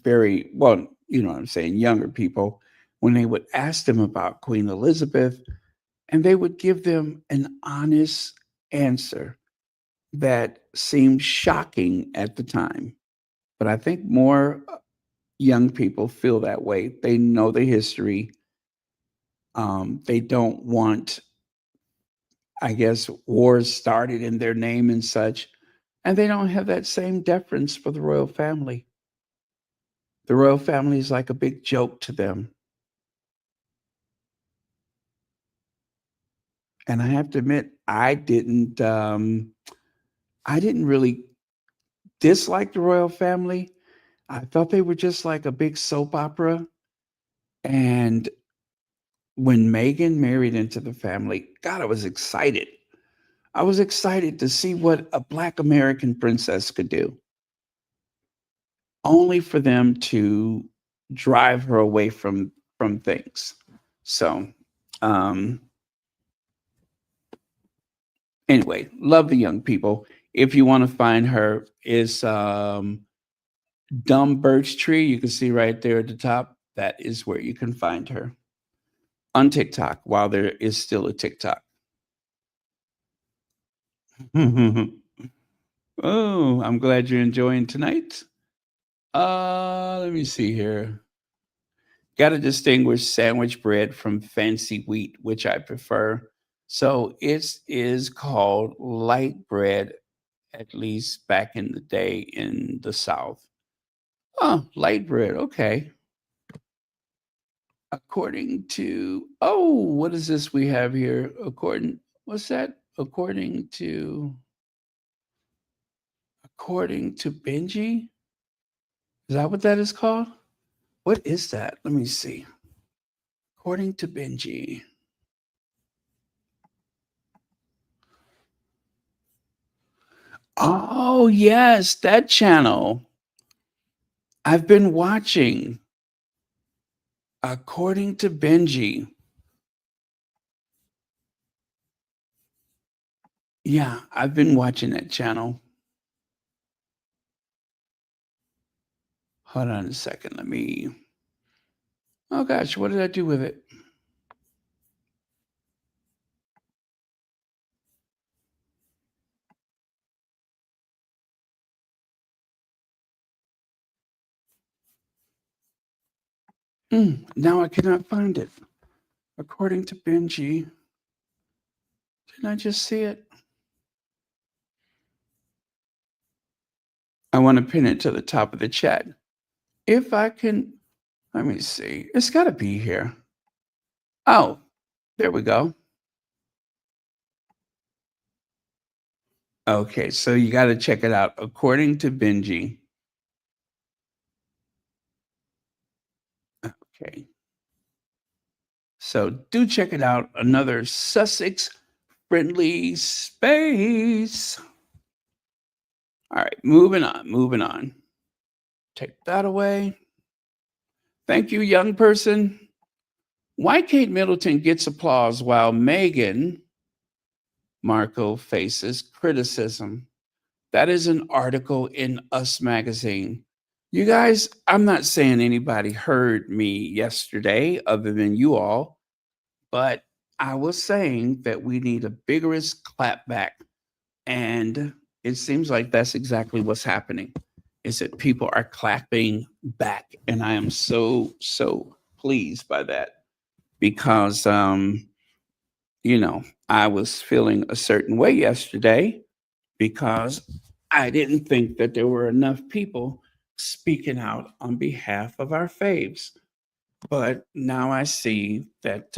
very well, you know what I'm saying, younger people, when they would ask them about Queen Elizabeth, and they would give them an honest answer that seemed shocking at the time. But I think more young people feel that way. They know the history. They don't want, I guess, wars started in their name and such. And they don't have that same deference for the royal family. The royal family is like a big joke to them. And I have to admit, I didn't really dislike the royal family. I thought they were just like a big soap opera. And when Meghan married into the family, God, I was excited. I was excited to see what a Black American princess could do, only for them to drive her away from things. So, um, anyway, love the young people. If you want to find her, is Dumb Birch Tree. You can see right there at the top. That is where you can find her on TikTok while there is still a TikTok. Oh, I'm glad you're enjoying tonight. Let me see here. Got to distinguish sandwich bread from fancy wheat, which I prefer. So it is called light bread, at least back in the day in the South. Oh, light bread. Okay. According to, oh, what is this we have here? What's that? According to Benji? Is that what that is called? What is that? Let me see. According to Benji. Oh, yes, that channel. I've been watching. According to Benji. Yeah, I've been watching that channel. Hold on a second. Let me. Oh, gosh, what did I do with it? Now I cannot find it. According to Benji. Didn't I just see it? I want to pin it to the top of the chat. If I can, let me see. It's got to be here. Oh, there we go. Okay, so you got to check it out. According to Benji. Okay. So do check it out. Another Sussex friendly space. All right, moving on. Take that away. Thank you, young person. Why Kate Middleton gets applause while Meghan Markle faces criticism. That is an article in Us Magazine. You guys, I'm not saying anybody heard me yesterday other than you all, but I was saying that we need a vigorous clapback. And it seems like that's exactly what's happening, is that people are clapping back. And I am so, so pleased by that because, I was feeling a certain way yesterday because I didn't think that there were enough people speaking out on behalf of our faves. But now I see that,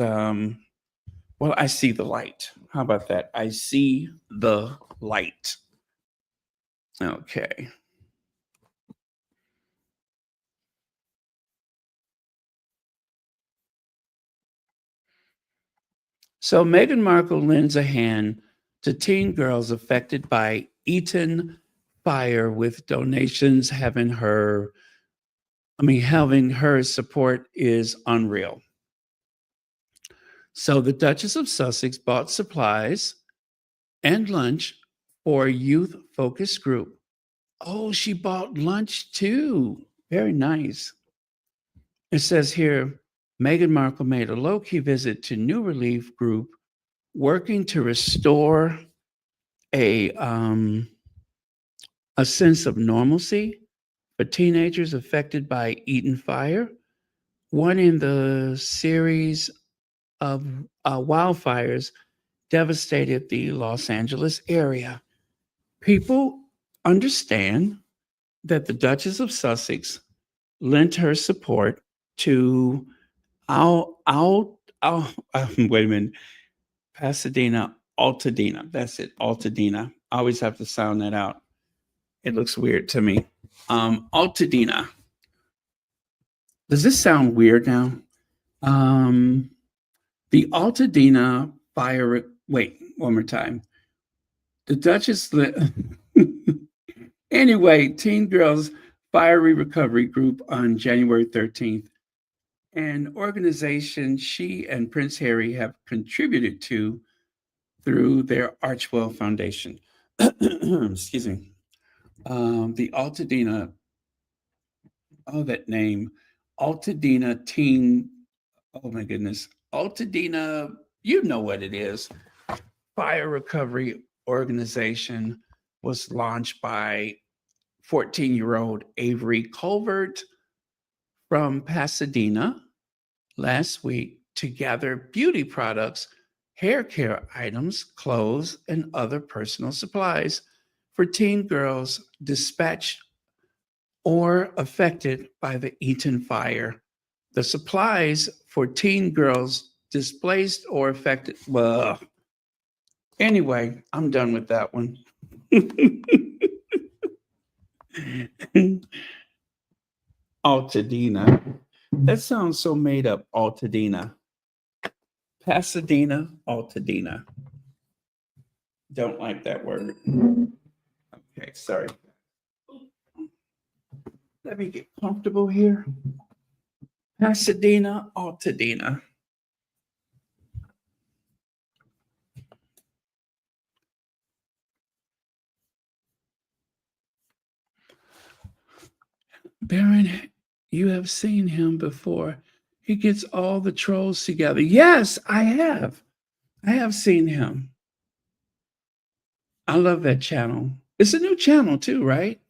I see the light. How about that? I see the light. Okay. So Meghan Markle lends a hand to teen girls affected by Eton fire with donations having her support is unreal. So the Duchess of Sussex bought supplies and lunch for a youth focus group. Oh, she bought lunch too. Very nice. It says here, Meghan Markle made a low-key visit to New Relief Group working to restore a sense of normalcy for teenagers affected by Eton fire. One in the series of wildfires devastated the Los Angeles area. People understand that the Duchess of Sussex lent her support to wait a minute, Altadena. That's it, Altadena. I always have to sound that out. It looks weird to me. Altadena. Does this sound weird now? The Altadena fire. Wait, one more time. The Duchess. Anyway, Teen Girls Fiery Recovery Group on January 13th, an organization she and Prince Harry have contributed to through their Archwell Foundation. Excuse me. The Altadena, that name, Altadena Teen, oh my goodness, Altadena, you know what it is. Fire Recovery Organization was launched by 14-year-old Avery Colbert from Pasadena last week to gather beauty products, hair care items, clothes, and other personal supplies for teen girls dispatched or affected by the Eton fire. The supplies for teen girls displaced or affected. Well, anyway, I'm done with that one. Altadena. That sounds so made up. Altadena. Pasadena, Altadena. Don't like that word. Okay, sorry. Let me get comfortable here. Pasadena, Altadena. Baron, you have seen him before. He gets all the trolls together. Yes, I have. I have seen him. I love that channel. It's a new channel too, right?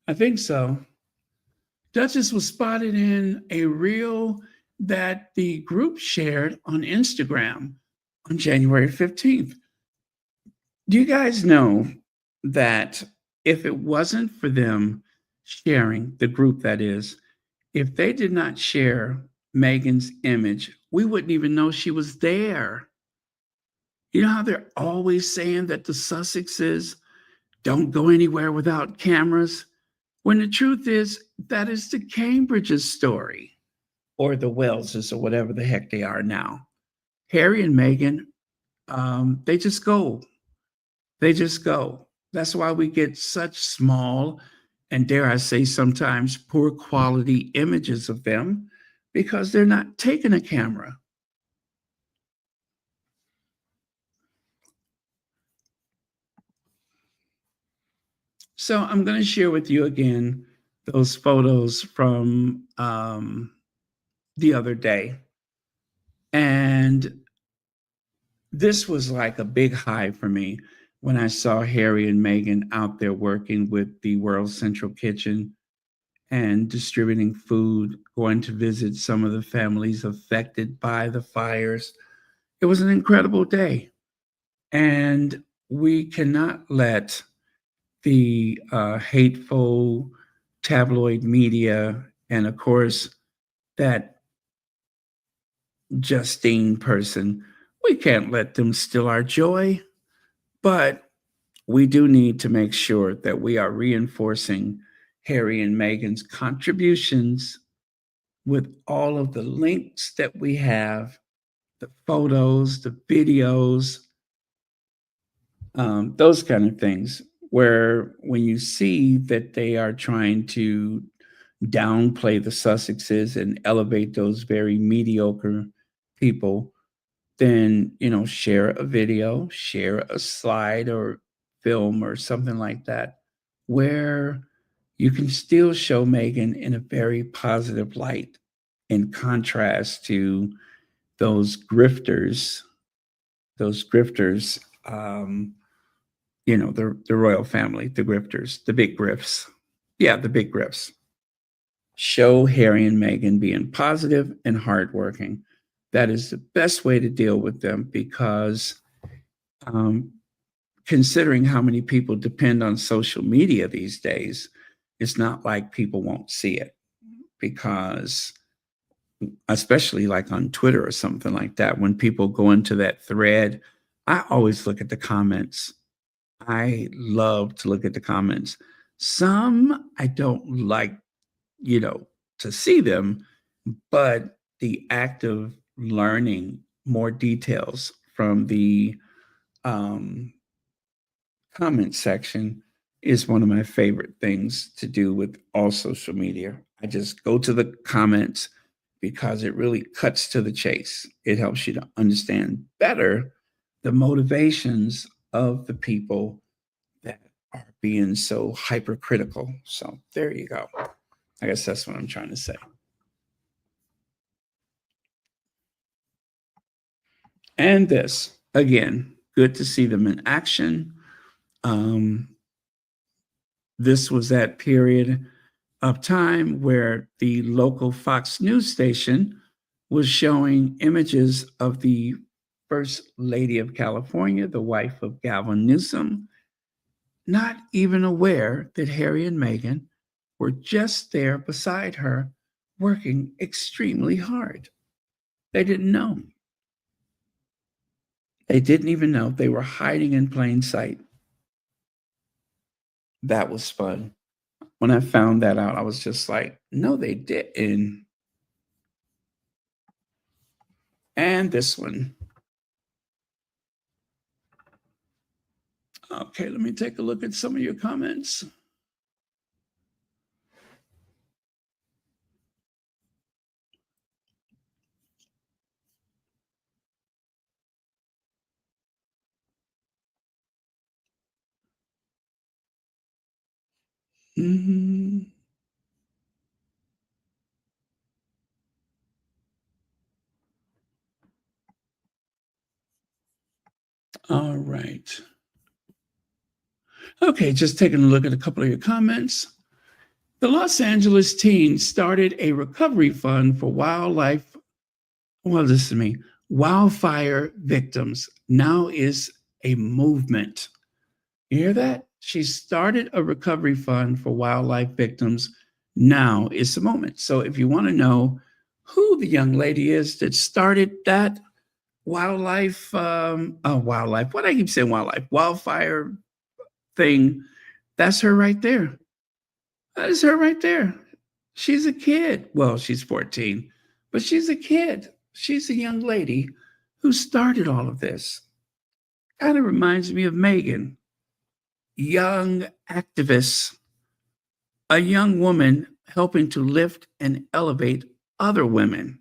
I think so. Duchess was spotted in a reel that the group shared on Instagram on January 15th. Do you guys know that if it wasn't for them sharing, the group that is, if they did not share Meghan's image, we wouldn't even know she was there. You know how they're always saying that the Sussexes don't go anywhere without cameras? When the truth is, that is the Cambridge's story, or the Welleses, or whatever the heck they are now. Harry and Meghan, they just go. They just go. That's why we get such small and, dare I say, sometimes poor quality images of them, because they're not taking a camera. So I'm going to share with you again those photos from the other day. And this was like a big high for me when I saw Harry and Meghan out there working with the World Central Kitchen and distributing food, going to visit some of the families affected by the fires. It was an incredible day. And we cannot let the hateful tabloid media, and of course, that Justine person, we can't let them steal our joy. But we do need to make sure that we are reinforcing Harry and Meghan's contributions with all of the links that we have, the photos, the videos, those kind of things, where when you see that they are trying to downplay the Sussexes and elevate those very mediocre people, then, share a video, share a slide or film or something like that, where you can still show Meghan in a very positive light, in contrast to those grifters, the royal family, the grifters, the big grifts. Yeah, the big grifts. Show Harry and Meghan being positive and hardworking. That is the best way to deal with them, because considering how many people depend on social media these days, it's not like people won't see it, because especially like on Twitter or something like that, when people go into that thread, I always look at the comments. I love to look at the comments. Some I don't like, to see them, but the act of learning more details from the comment section is one of my favorite things to do with all social media. I just go to the comments because it really cuts to the chase. It helps you to understand better the motivations of the people that are being so hypercritical. So there you go. I guess that's what I'm trying to say. And this, again, good to see them in action. This was that period of time where the local Fox News station was showing images of the First Lady of California, the wife of Gavin Newsom, not even aware that Harry and Meghan were just there beside her, working extremely hard. They didn't know. They didn't even know. They were hiding in plain sight. That was fun. When I found that out, I was just like, no, they didn't. And this one. Okay, let me take a look at some of your comments. Mhm. All right. Okay, just taking a look at a couple of your comments. The Los Angeles teens started a recovery fund for wildfire victims. Now is a movement. You hear that? She started a recovery fund for wildlife victims. Now is the moment. So if you want to know who the young lady is that started that wildfire thing, that's her right there. That is her right there. She's a kid. Well, she's 14, but she's a kid. She's a young lady who started all of this. Kind of reminds me of Meghan. Young activists, a young woman helping to lift and elevate other women.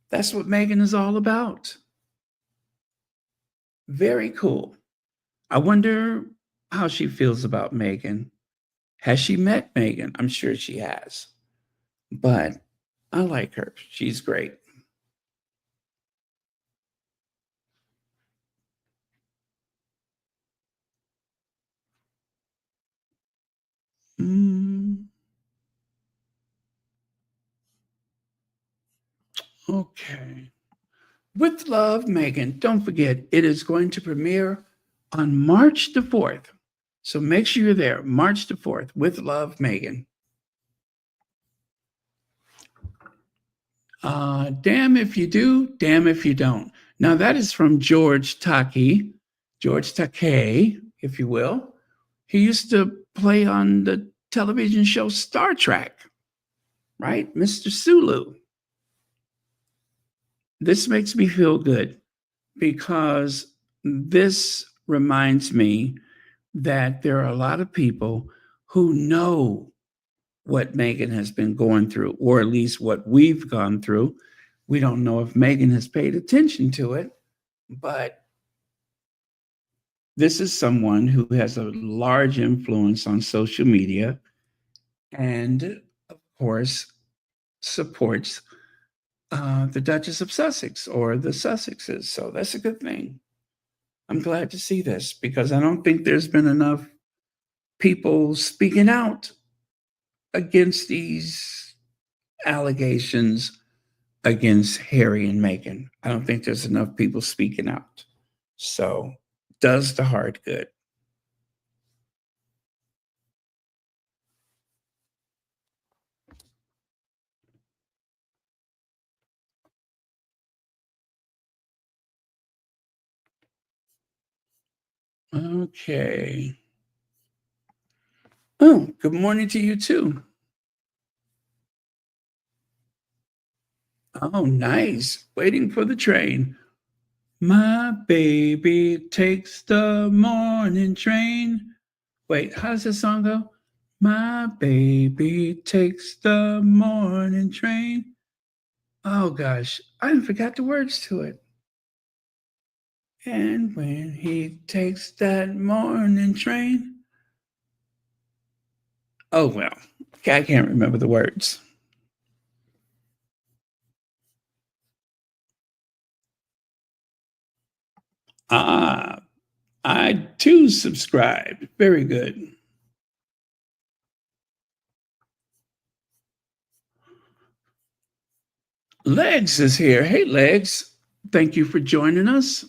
That's what Meghan is all about. Very cool. I wonder how she feels about Meghan. Has she met Meghan? I'm sure she has. But I like her. She's great. Okay. With love, Meghan. Don't forget, it is going to premiere on March the 4th. So make sure you're there. March the 4th. With love, Meghan. Damn if you do, damn if you don't. Now that is from George Takei, if you will. He used to play on the television show Star Trek, right? Mr. Sulu. this makes me feel good because this reminds me that there are a lot of people who know what Meghan has been going through, or at least what we've gone through. We don't know if Meghan has paid attention to it, but this is someone who has a large influence on social media and, of course, supports the Duchess of Sussex or the Sussexes. So that's a good thing. I'm glad to see this because I don't think there's been enough people speaking out against these allegations against Harry and Meghan. I don't think there's enough people speaking out. So, does the heart good. Okay. Oh, good morning to you too. Oh, nice. Waiting for the train. My baby takes the morning train. Wait, how does this song go? My baby takes the morning train. Oh gosh, I forgot the words to it. And when he takes that morning train. Oh well, I can't remember the words. Ah, I too subscribed. Very good. Legs is here. Hey, Legs. Thank you for joining us.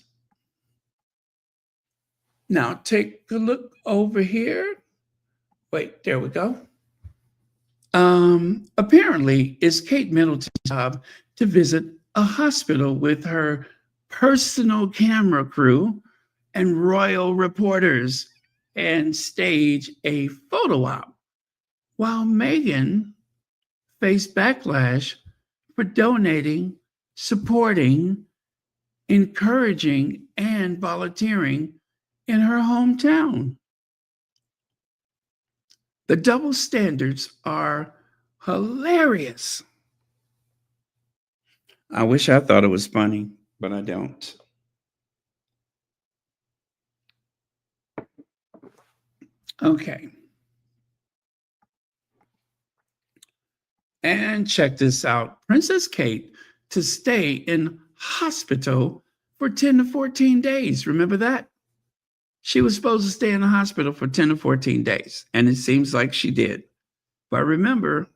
Now take a look over here. Wait, there we go. Apparently, it's Kate Middleton's job to visit a hospital with her personal camera crew and royal reporters and stage a photo op, while Meghan faced backlash for donating, supporting, encouraging, and volunteering in her hometown. The double standards are hilarious. I wish I thought it was funny, but I don't. Okay. And check this out. Princess Kate to stay in hospital for 10 to 14 days. Remember that? She was supposed to stay in the hospital for 10 to 14 days, and it seems like she did. But remember,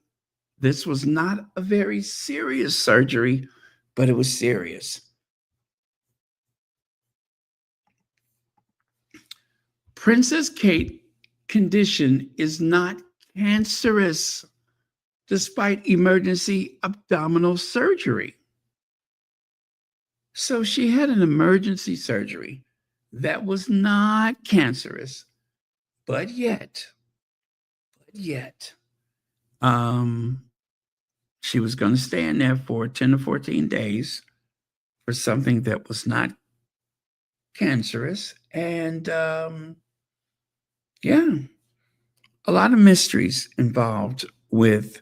this was not a very serious surgery, but it was serious. Princess Kate's condition is not cancerous, despite emergency abdominal surgery. So she had an emergency surgery that was not cancerous, but yet, she was going to stay in there for 10 to 14 days for something that was not cancerous. And yeah, a lot of mysteries involved with,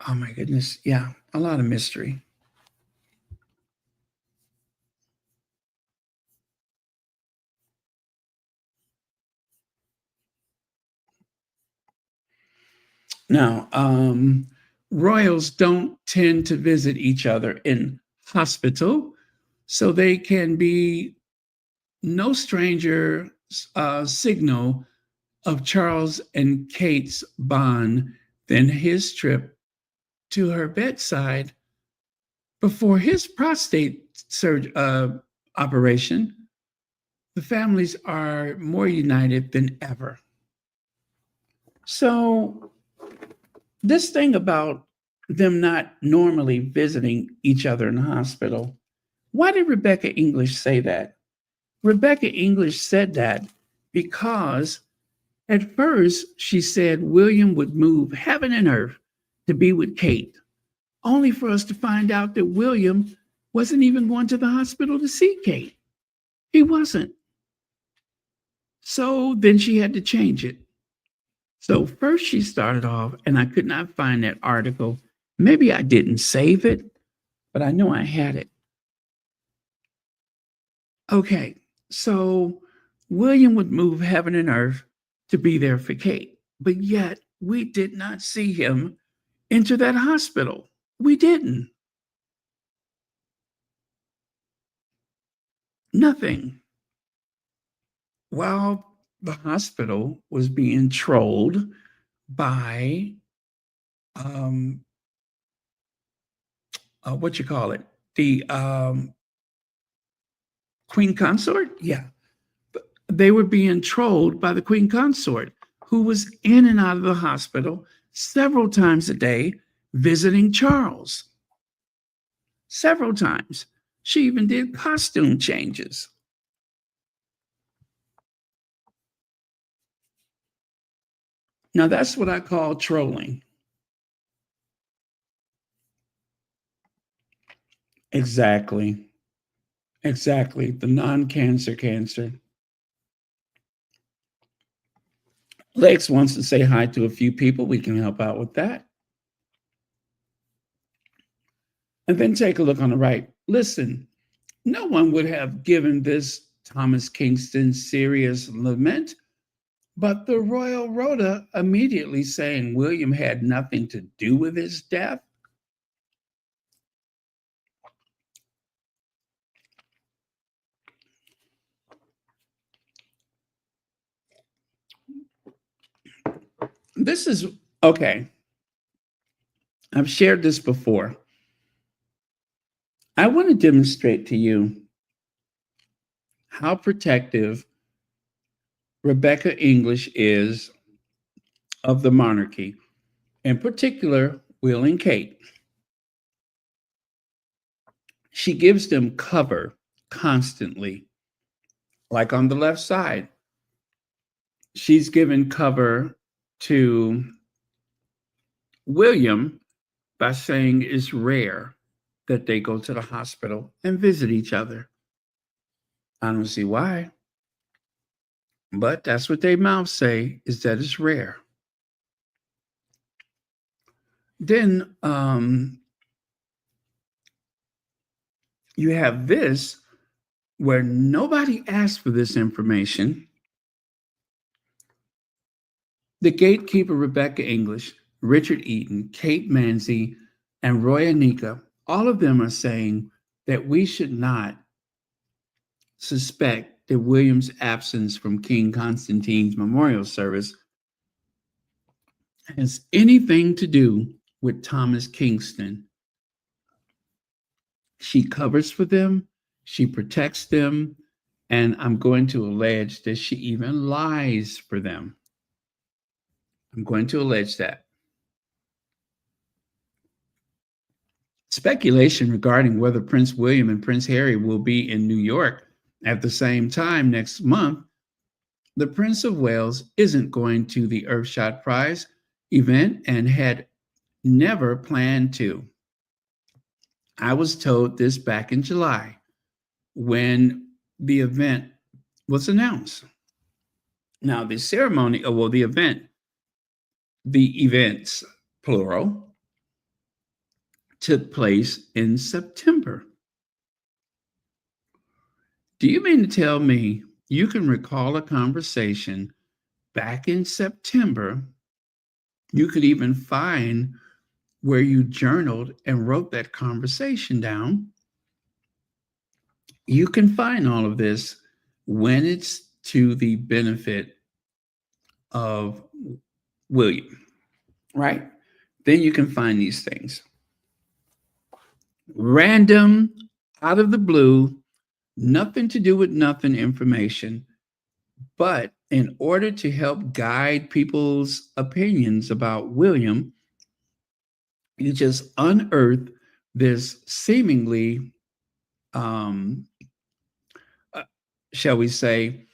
oh my goodness, yeah, a lot of mystery. Now, royals don't tend to visit each other in hospital, so they can be no stranger signal of Charles and Kate's bond than his trip to her bedside before his prostate operation. The families are more united than ever. So, this thing about them not normally visiting each other in the hospital, why did Rebecca English say that? Rebecca English said that because at first she said William would move heaven and earth to be with Kate only for us to find out that William wasn't even going to the hospital to see Kate. He wasn't. So then she had to change it. So first she started off, and I could not find that article. Maybe I didn't save it, but I know I had it. Okay, so William would move heaven and earth to be there for Kate, but yet we did not see him enter that hospital. We didn't. Nothing. While the hospital was being trolled by what you call it, the queen consort. Yeah, they were being trolled by the queen consort, who was in and out of the hospital several times a day visiting Charles. Several times. She even did costume changes. Now that's what I call trolling. Exactly. Exactly. The non-cancer cancer. Lex wants to say hi to a few people. We can help out with that. And then take a look on the right. Listen, no one would have given this Thomas Kingston serious lament, but the Royal Rota immediately saying William had nothing to do with his death. This is okay. I've shared this before. I want to demonstrate to you how protective Rebecca English is of the monarchy, in particular, Will and Kate. She gives them cover constantly, like on the left side. She's given cover to William by saying it's rare that they go to the hospital and visit each other. I don't see why, but that's what they mouth say, is that it's rare. Then you have this where nobody asked for this information. The gatekeeper, Rebecca English, Richard Eaton, Kate Manzi, and Roy Anika, all of them are saying that we should not suspect that William's absence from King Constantine's memorial service has anything to do with Thomas Kingston. She covers for them, she protects them, and I'm going to allege that she even lies for them. I'm going to allege that. Speculation regarding whether Prince William and Prince Harry will be in New York at the same time next month. The Prince of Wales isn't going to the Earthshot Prize event and had never planned to. I was told this back in July when the event was announced. Now, the ceremony, the events, plural, took place in September. Do you mean to tell me you can recall a conversation back in September? You could even find where you journaled and wrote that conversation down. You can find all of this when it's to the benefit of William, right? Then you can find these things. Random, out of the blue, nothing to do with nothing information. But in order to help guide people's opinions about William, you just unearth this seemingly, shall we say,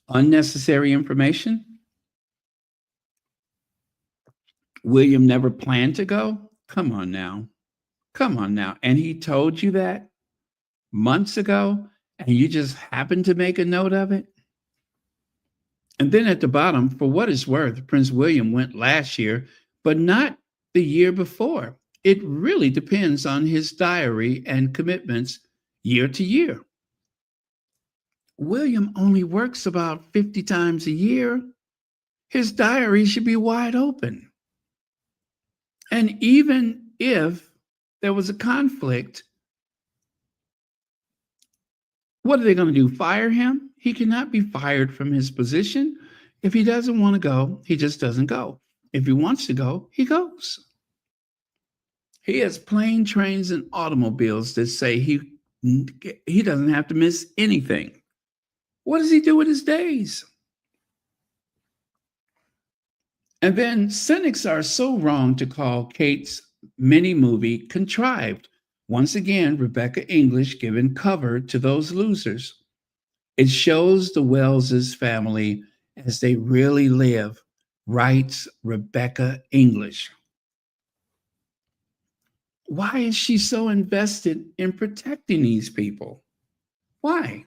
unnecessary information. William never planned to go. Come on now. Come on now. And he told you that months ago, and you just happened to make a note of it? And then at the bottom, for what it's worth, Prince William went last year, but not the year before. It really depends on his diary and commitments year to year. William only works about 50 times a year. His diary should be wide open. And even if there was a conflict, what are they going to do? Fire him? He cannot be fired from his position. If he doesn't want to go, he just doesn't go. If he wants to go, he goes. He has plane, trains, and automobiles that say he doesn't have to miss anything. What does he do with his days? And then cynics are so wrong to call Kate's mini movie contrived. Once again, Rebecca English giving cover to those losers. It shows the Wellses family as they really live, writes Rebecca English. Why is she so invested in protecting these people? Why?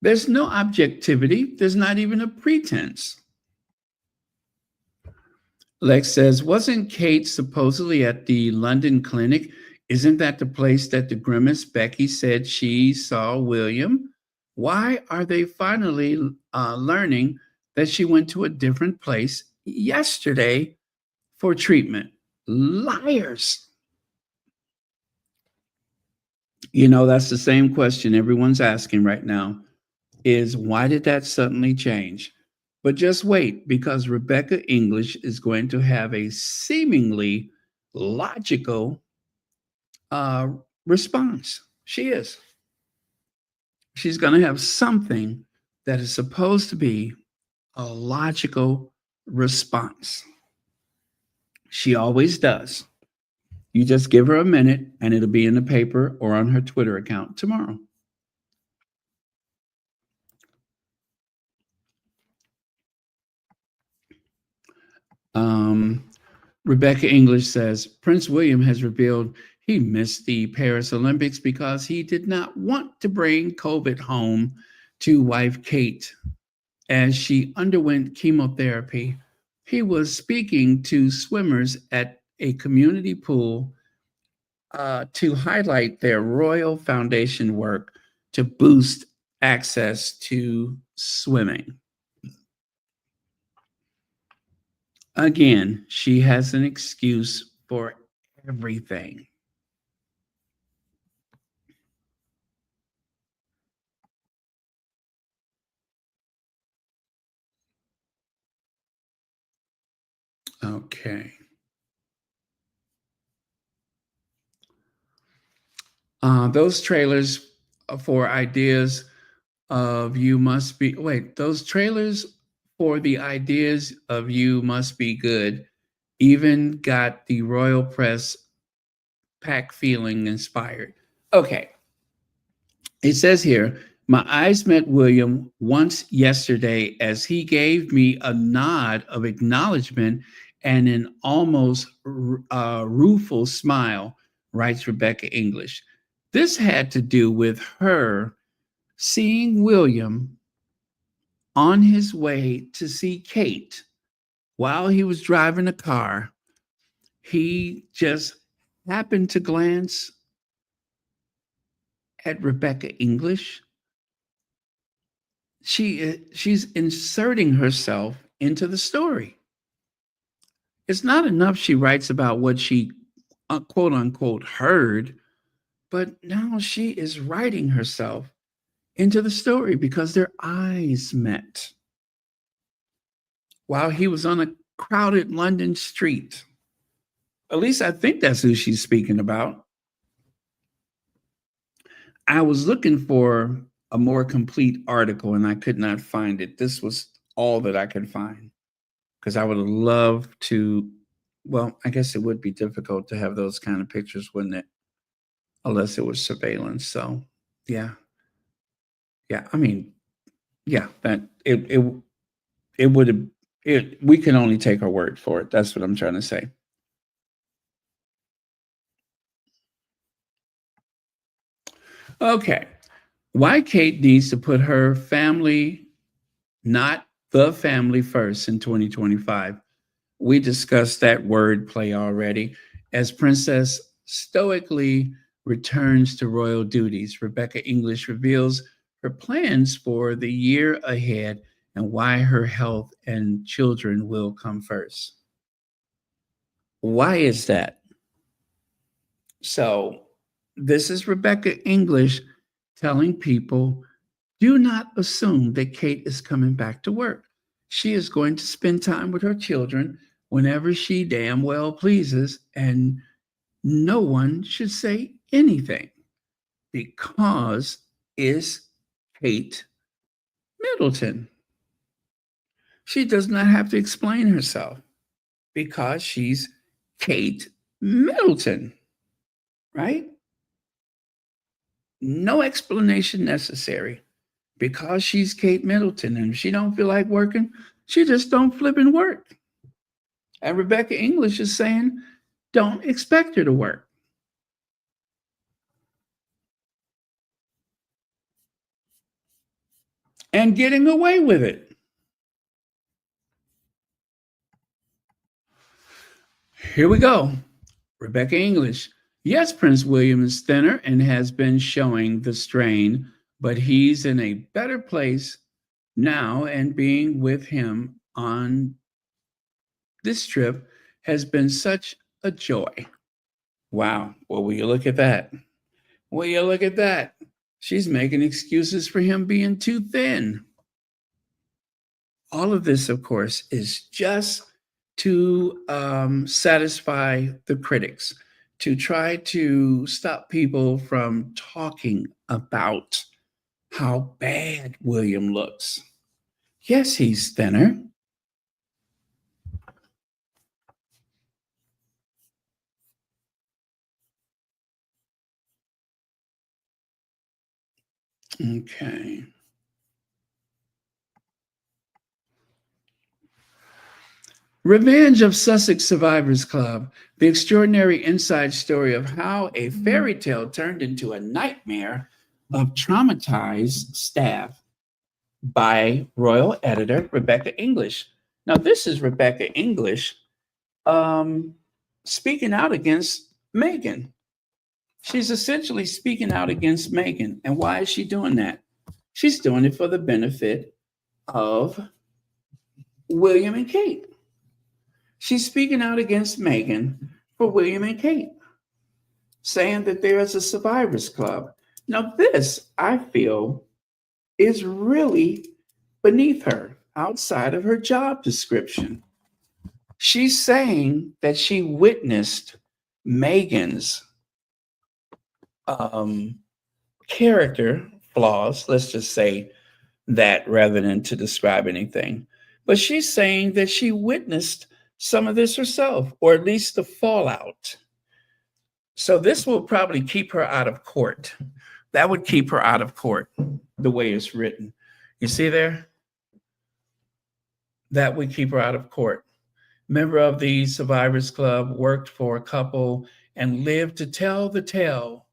There's no objectivity. There's not even a pretense. Lex says, wasn't Kate supposedly at the London clinic? Isn't that the place that the grimace Becky said she saw William? Why are they finally learning that she went to a different place yesterday for treatment? Liars. You know, that's the same question everyone's asking right now is why did that suddenly change? But just wait, because Rebecca English is going to have a seemingly logical response. She is. She's going to have something that is supposed to be a logical response. She always does. You just give her a minute and it'll be in the paper or on her Twitter account tomorrow. Rebecca English says, Prince William has revealed he missed the Paris Olympics because he did not want to bring COVID home to wife Kate as she underwent chemotherapy. He was speaking to swimmers at a community pool to highlight their Royal Foundation work to boost access to swimming. Again, she has an excuse for everything. Okay. Those trailers for ideas of you must be, wait, those trailers for the ideas of you must be good even got the royal press pack feeling inspired. Okay. It says here, my eyes met William once yesterday as he gave me a nod of acknowledgement and an almost rueful smile, writes Rebecca English. This had to do with her seeing William on his way to see Kate while he was driving a car. He just happened to glance at Rebecca English. She's inserting herself into the story. It's not enough she writes about what she quote unquote heard, but now she is writing herself into the story because their eyes met while he was on a crowded London street. At least I think that's who she's speaking about. I was looking for a more complete article and I could not find it. This was all that I could find because I would have loved to. Well, I guess it would be difficult to have those kind of pictures, wouldn't it? Unless it was surveillance. So, yeah. Yeah. I mean, yeah, that it would have, we can only take our word for it. That's what I'm trying to say. Okay. Why Kate needs to put her family, not the family, first in 2025. We discussed that wordplay already. As Princess stoically returns to royal duties, Rebecca English reveals her plans for the year ahead and why her health and children will come first. Why is that? So, this is Rebecca English telling people, do not assume that Kate is coming back to work. She is going to spend time with her children whenever she damn well pleases, and no one should say anything because is Kate Middleton. She does not have to explain herself because she's Kate Middleton, right? No explanation necessary because she's Kate Middleton, and if she don't feel like working, she just don't flip and work. And Rebecca English is saying, don't expect her to work. And getting away with it. Here we go. Rebecca English. Yes, Prince William is thinner and has been showing the strain, but he's in a better place now, and being with him on this trip has been such a joy. Wow. Well, will you look at that? Will you look at that? She's making excuses for him being too thin. All of this, of course, is just to satisfy the critics, to try to stop people from talking about how bad William looks. Yes, he's thinner. Okay. Revenge of Sussex Survivors Club, the extraordinary inside story of how a fairy tale turned into a nightmare of traumatized staff by royal editor Rebecca English. Now, this is Rebecca English speaking out against Meghan. She's essentially speaking out against Meghan. And why is she doing that? She's doing it for the benefit of William and Kate. She's speaking out against Meghan for William and Kate, saying that there is a survivors club. Now, this, I feel, is really beneath her, outside of her job description. She's saying that she witnessed Meghan's character flaws, let's just say that rather than to describe anything. But she's saying that she witnessed some of this herself, or at least the fallout. So this will probably keep her out of court. That would keep her out of court, the way it's written. You see there? That would keep her out of court. Member of the Survivors Club, worked for a couple and lived to tell the tale.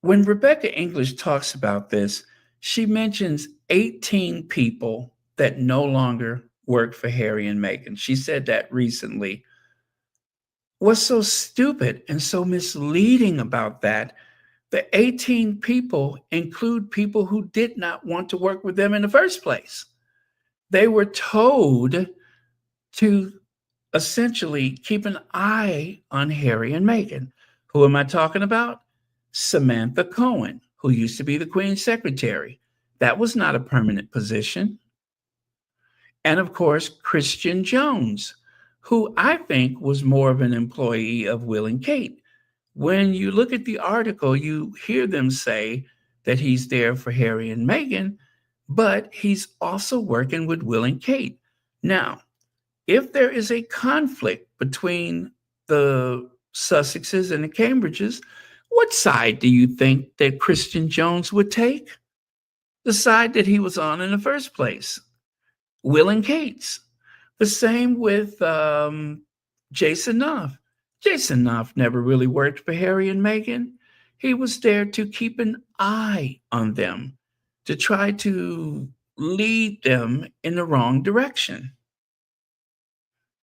When Rebecca English talks about this, she mentions 18 people that no longer work for Harry and Meghan. She said that recently. What's so stupid and so misleading about that? The 18 people include people who did not want to work with them in the first place. They were told to essentially keep an eye on Harry and Meghan. Who am I talking about? Samantha Cohen, who used to be the Queen's secretary. That was not a permanent position. And of course, Christian Jones, who I think was more of an employee of Will and Kate. When you look at the article, you hear them say that he's there for Harry and Meghan, but he's also working with Will and Kate. Now, if there is a conflict between the Sussexes and the Cambridges, what side do you think that Christian Jones would take? The side that he was on in the first place, Will and Kate's. The same with Jason Knopf. Jason Knopf never really worked for Harry and Meghan. He was there to keep an eye on them, to try to lead them in the wrong direction.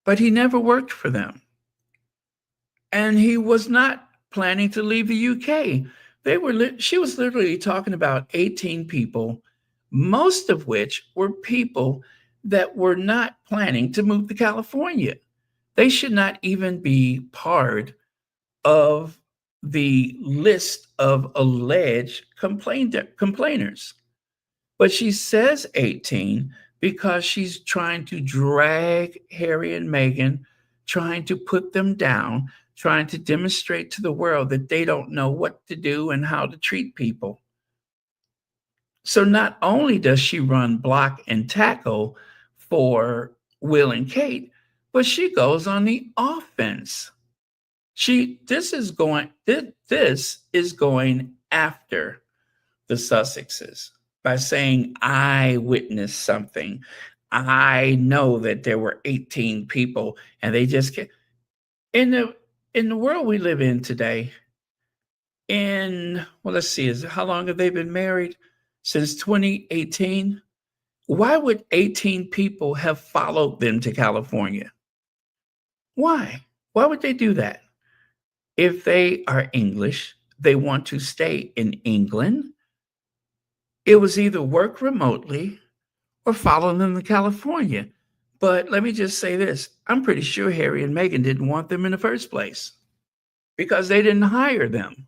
But he never worked for them. And he was not planning to leave the UK. She was literally talking about 18 people, most of which were people that were not planning to move to California. They should not even be part of the list of alleged complainers. But she says 18 because she's trying to drag Harry and Meghan, trying to put them down, trying to demonstrate to the world that they don't know what to do and how to treat people. So not only does she run block and tackle for Will and Kate, but she goes on the offense. This is going after the Sussexes by saying, I witnessed something. I know that there were 18 people and they just get in the world we live in today. Let's see, how long have they been married? Since 2018. Why would 18 people have followed them to California? Why? Why would they do that? If they are English, they want to stay in England. It was either work remotely or follow them to California. But let me just say this. I'm pretty sure Harry and Meghan didn't want them in the first place because they didn't hire them.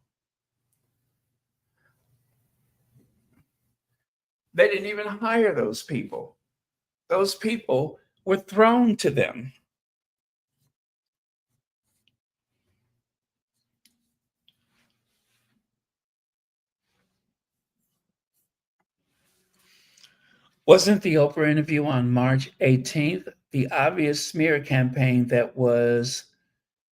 They didn't even hire those people. Those people were thrown to them. Wasn't the Oprah interview on March 18th the obvious smear campaign that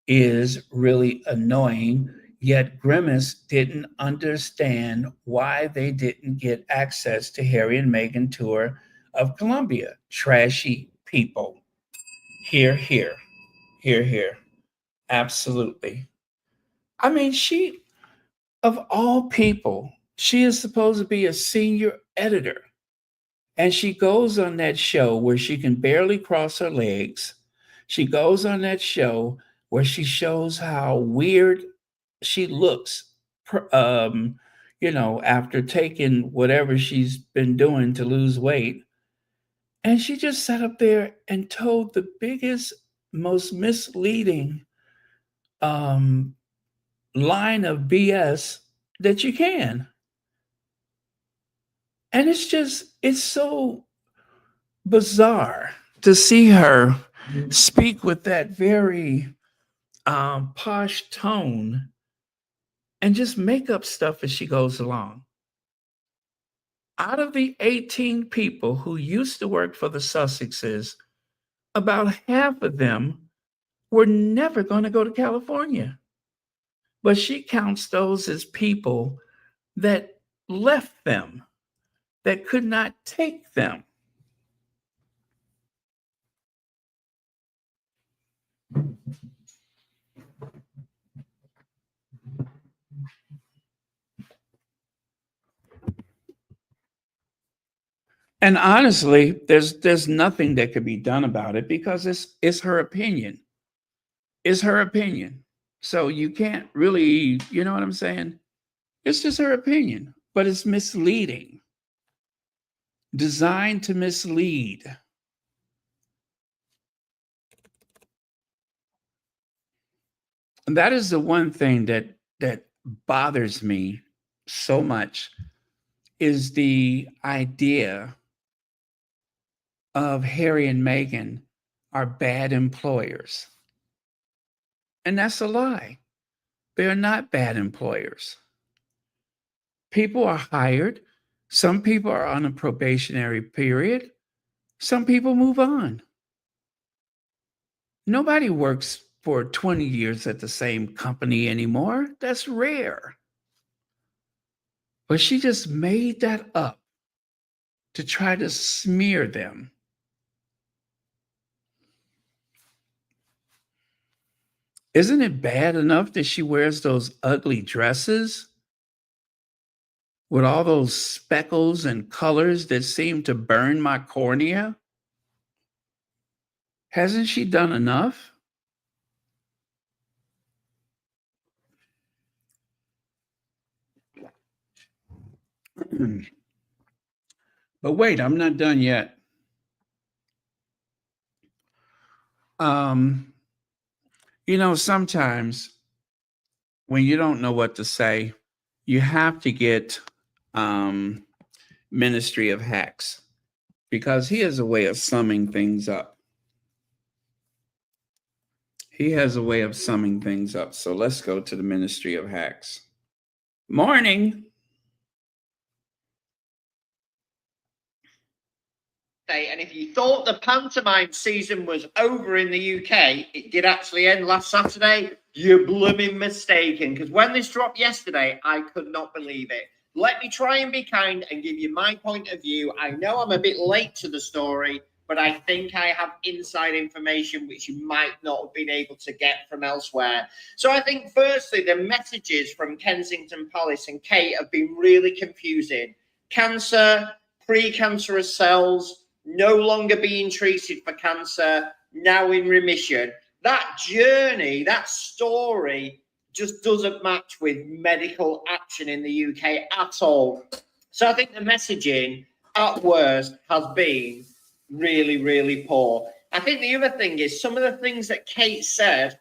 is really annoying, yet Grimace didn't understand why they didn't get access to Harry and Meghan tour of Colombia. Trashy people. Here, here, here, here. Absolutely. I mean, of all people, she is supposed to be a senior editor. And she goes on that show where she can barely cross her legs. She goes on that show where she shows how weird she looks, after taking whatever she's been doing to lose weight. And she just sat up there and told the biggest, most misleading um, line of BS that you can. And it's so bizarre to see her speak with that very posh tone and just make up stuff as she goes along. Out of the 18 people who used to work for the Sussexes, about half of them were never going to go to California. But she counts those as people that left them, that could not take them. And honestly, there's nothing that could be done about it because it's her opinion. It's her opinion. So you can't really, you know what I'm saying? It's just her opinion, but it's misleading. Designed to mislead. And that is the one thing that bothers me so much is the idea of Harry and Meghan are bad employers. And that's a lie. They are not bad employers. People are hired. Some people are on a probationary period. Some people move on. Nobody works for 20 years at the same company anymore. That's rare. But she just made that up to try to smear them. Isn't it bad enough that she wears those ugly dresses with all those speckles and colors that seem to burn my cornea? Hasn't she done enough? But wait, I'm not done yet. Sometimes when you don't know what to say, you have to get Ministry of Hacks, because he has a way of summing things up. He has a way of summing things up. So let's go to the Ministry of Hacks. Morning. And if you thought the pantomime season was over in the UK, it did actually end last Saturday. You're blooming mistaken, because when this dropped yesterday, I could not believe it. Let me try and be kind and give you my point of view. I know I'm a bit late to the story, but I think I have inside information which you might not have been able to get from elsewhere. So I think, firstly, the messages from Kensington Palace and Kate have been really confusing. Cancer, precancerous cells, no longer being treated for cancer, now in remission. That journey, that story just doesn't match with medical action in the UK at all. So I think the messaging, at worst, has been really, really poor. I think the other thing is some of the things that Kate said,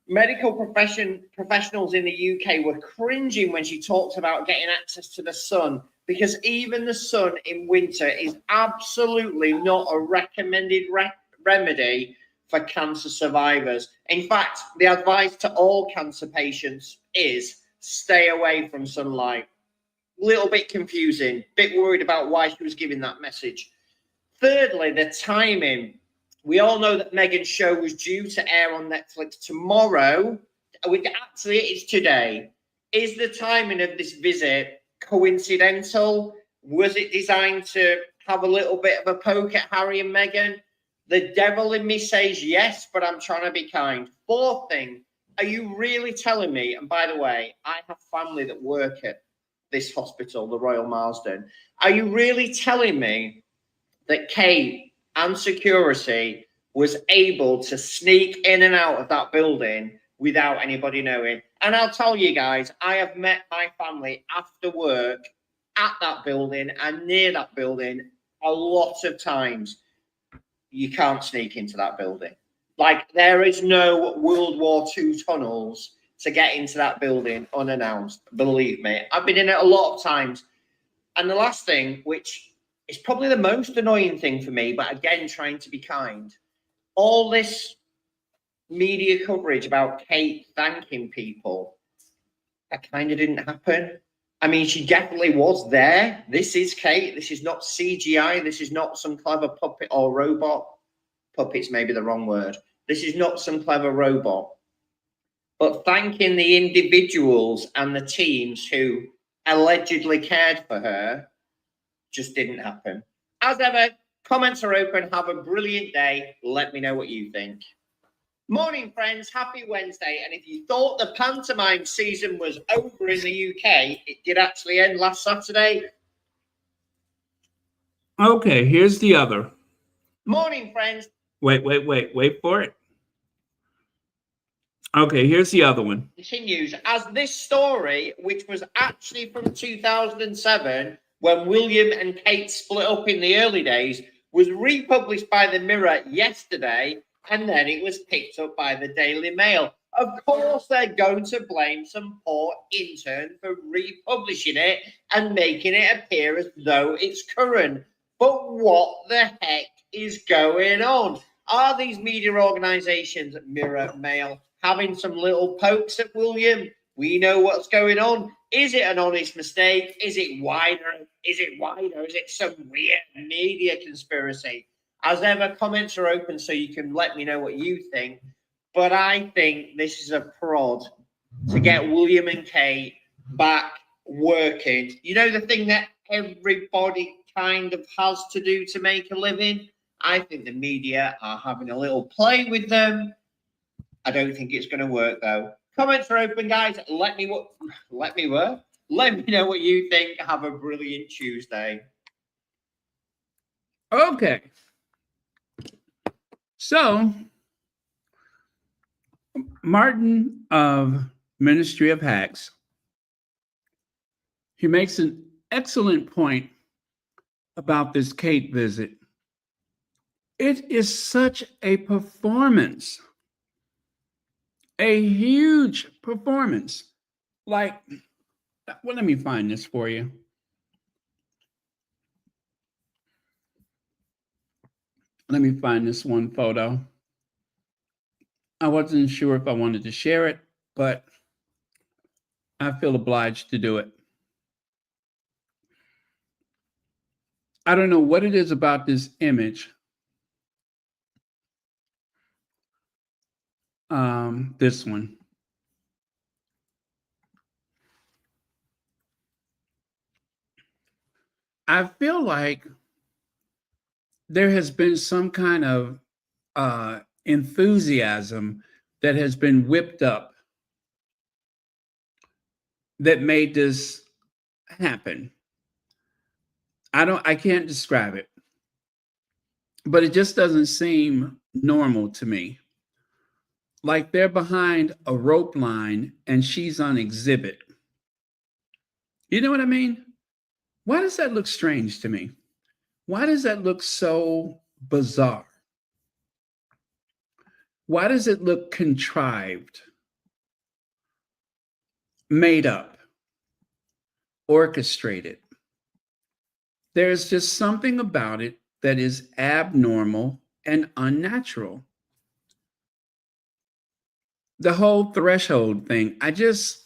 medical professionals in the UK were cringing when she talked about getting access to the sun, because even the sun in winter is absolutely not a recommended remedy for cancer survivors. In fact, the advice to all cancer patients is stay away from sunlight. Little bit confusing, bit worried about why she was giving that message. Thirdly, the timing. We all know that Meghan's show was due to air on Netflix tomorrow. Actually, it's today. Is the timing of this visit coincidental? Was it designed to have a little bit of a poke at Harry and Meghan? The devil in me says yes, but I'm trying to be kind. Fourth thing, are you really telling me, and by the way, I have family that work at this hospital, the Royal Marsden. Are you really telling me that Kate and security was able to sneak in and out of that building without anybody knowing? And I'll tell you guys, I have met my family after work at that building and near that building a lot of times. You can't sneak into that building. Like, there is no World War II tunnels to get into that building unannounced. Believe me, I've been in it a lot of times. And the last thing, which is probably the most annoying thing for me, but again, trying to be kind, all this media coverage about Kate thanking people, that kind of didn't happen. I mean, she definitely was there. This is Kate. This is not CGI. This is not some clever puppet or robot. Puppet's maybe the wrong word. This is not some clever robot. But thanking the individuals and the teams who allegedly cared for her just didn't happen. As ever, comments are open. Have a brilliant day. Let me know what you think. Morning, friends. Happy Wednesday. And if you thought the pantomime season was over in the UK, it did actually end last Saturday. Okay, here's the other. Morning, friends. Wait for it. Okay, here's the other one. Continues as this story, which was actually from 2007, when William and Kate split up in the early days, was republished by the Mirror yesterday, and then it was picked up by the Daily Mail. Of course, they're going to blame some poor intern for republishing it and making it appear as though it's current. But what the heck is going on? Are these media organisations, Mirror, Mail, having some little pokes at William? We know what's going on. Is it an honest mistake? Is it wider? Is it some weird media conspiracy? As ever, comments are open so you can let me know what you think. But I think this is a prod to get William and Kate back working. You know, the thing that everybody kind of has to do to make a living? I think the media are having a little play with them. I don't think it's going to work, though. Comments are open, guys. Let me Let me know what you think. Have a brilliant Tuesday. Okay. So, Martin of Ministry of Hacks, he makes an excellent point about this Kate visit. It is such a performance, a huge performance. Like, well, let me find this for you. Let me find this one photo. I wasn't sure if I wanted to share it, but I feel obliged to do it. I don't know what it is about this image. This one. I feel like there has been some kind of enthusiasm that has been whipped up that made this happen. I can't describe it, but it just doesn't seem normal to me. Like they're behind a rope line and she's on exhibit. You know what I mean? Why does that look strange to me? Why does that look so bizarre? Why does it look contrived, made up, orchestrated? There's just something about it that is abnormal and unnatural. The whole threshold thing, I just,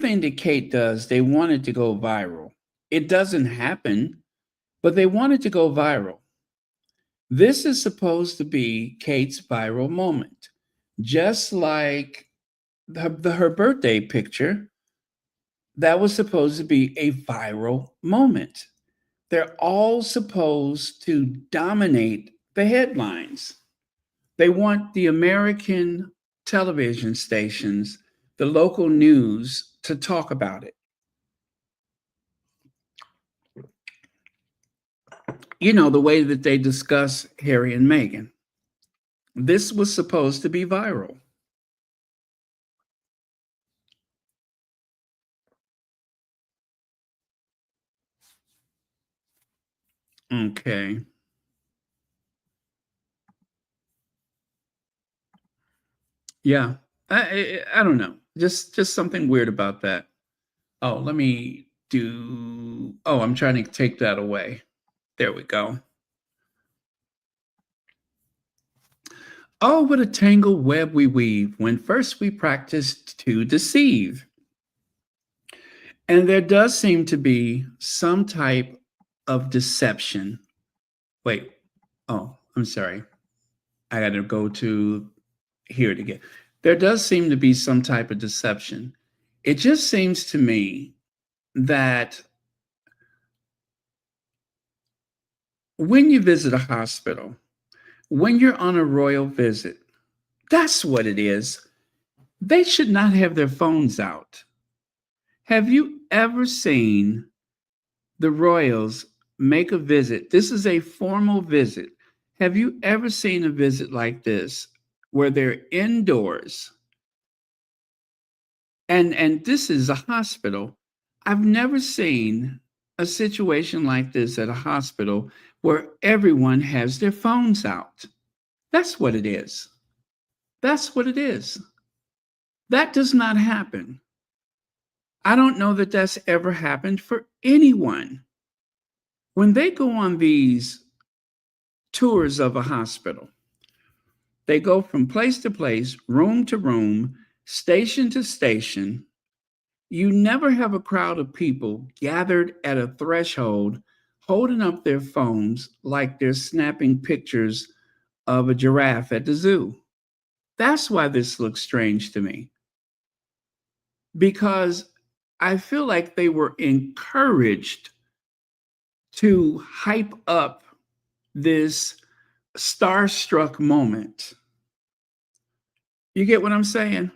thing that Kate does, they want it to go viral. It doesn't happen, but they want it to go viral. This is supposed to be Kate's viral moment, just like her birthday picture. That was supposed to be a viral moment. They're all supposed to dominate the headlines. They want the American television stations, the local news to talk about it. You know, the way that they discuss Harry and Meghan. This was supposed to be viral. Okay. Yeah. I don't know. Just something weird about that. Oh, let me do. Oh, I'm trying to take that away. There we go. Oh, what a tangled web we weave when first we practiced to deceive. And there does seem to be some type of deception. Wait. Oh, I'm sorry. I got to go to hear it again. There does seem to be some type of deception. It just seems to me that when you visit a hospital, when you're on a royal visit, that's what it is. They should not have their phones out. Have you ever seen the royals make a visit? This is a formal visit. Have you ever seen a visit like this where they're indoors? And this is a hospital. I've never seen a situation like this at a hospital where everyone has their phones out. That's what it is. That's what it is. That does not happen. I don't know that that's ever happened for anyone. When they go on these tours of a hospital, they go from place to place, room to room, station to station. You never have a crowd of people gathered at a threshold holding up their phones like they're snapping pictures of a giraffe at the zoo. That's why this looks strange to me, because I feel like they were encouraged to hype up this starstruck moment. You get what I'm saying?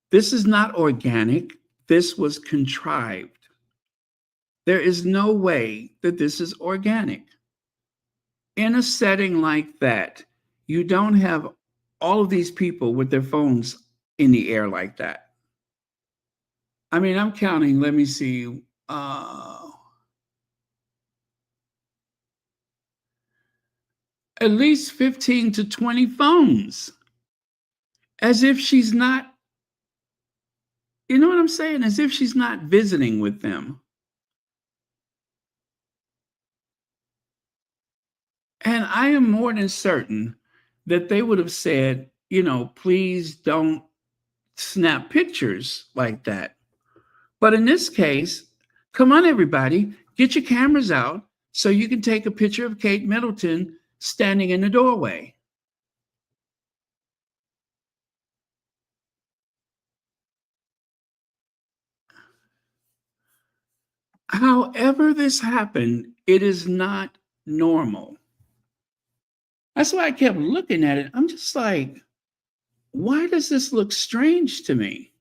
This is not organic. This was contrived. There is no way that this is organic. In a setting like that, you don't have all of these people with their phones in the air like that. I mean, I'm counting, let me see, at least 15 to 20 phones, as if she's not, you know what I'm saying? As if she's not visiting with them. And I am more than certain that they would have said, you know, please don't snap pictures like that. But in this case, come on, everybody, get your cameras out so you can take a picture of Kate Middleton standing in the doorway. However, this happened, it is not normal. That's why I kept looking at it. I'm just like, why does this look strange to me?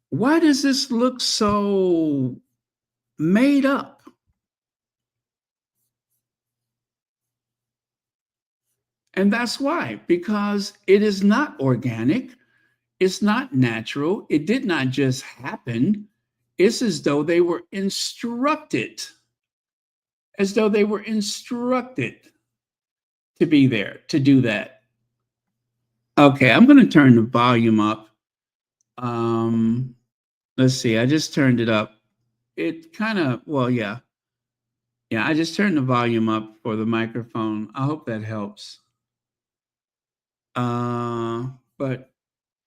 Why does this look so made up? And that's why, because it is not organic, it's not natural, it did not just happen. It's as though they were instructed, as though they were instructed to be there, to do that. Okay, I'm going to turn the volume up. Let's see, I just turned it up. It kind of, well, yeah. Yeah, I just turned the volume up for the microphone. I hope that helps. But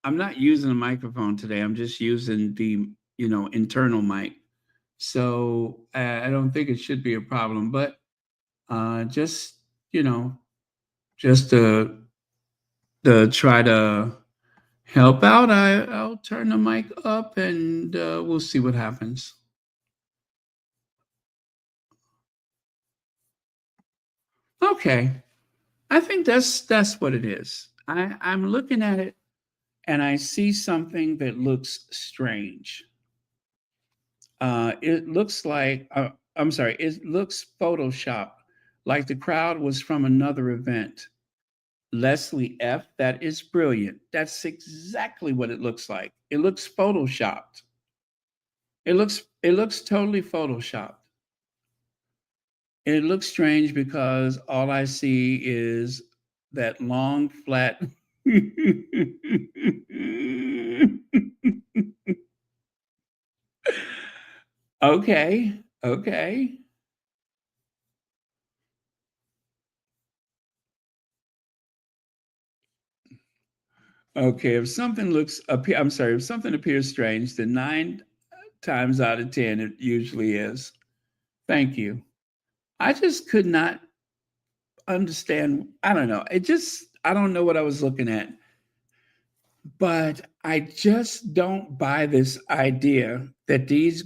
I'm not using a microphone today. I'm just using the, internal mic. So I don't think it should be a problem, but just, just to try to help out, I'll turn the mic up and we'll see what happens. Okay. I think that's what it is. I'm looking at it and I see something that looks strange. It looks like, I'm sorry, it looks Photoshopped, like the crowd was from another event. Leslie F., that is brilliant. That's exactly what it looks like. It looks Photoshopped. It looks totally Photoshopped. It looks strange because all I see is that long, flat Okay, okay. Okay, if something if something appears strange, then 9 times out of 10 it usually is. Thank you. I just could not understand. I don't know. I don't know what I was looking at, but I just don't buy this idea that these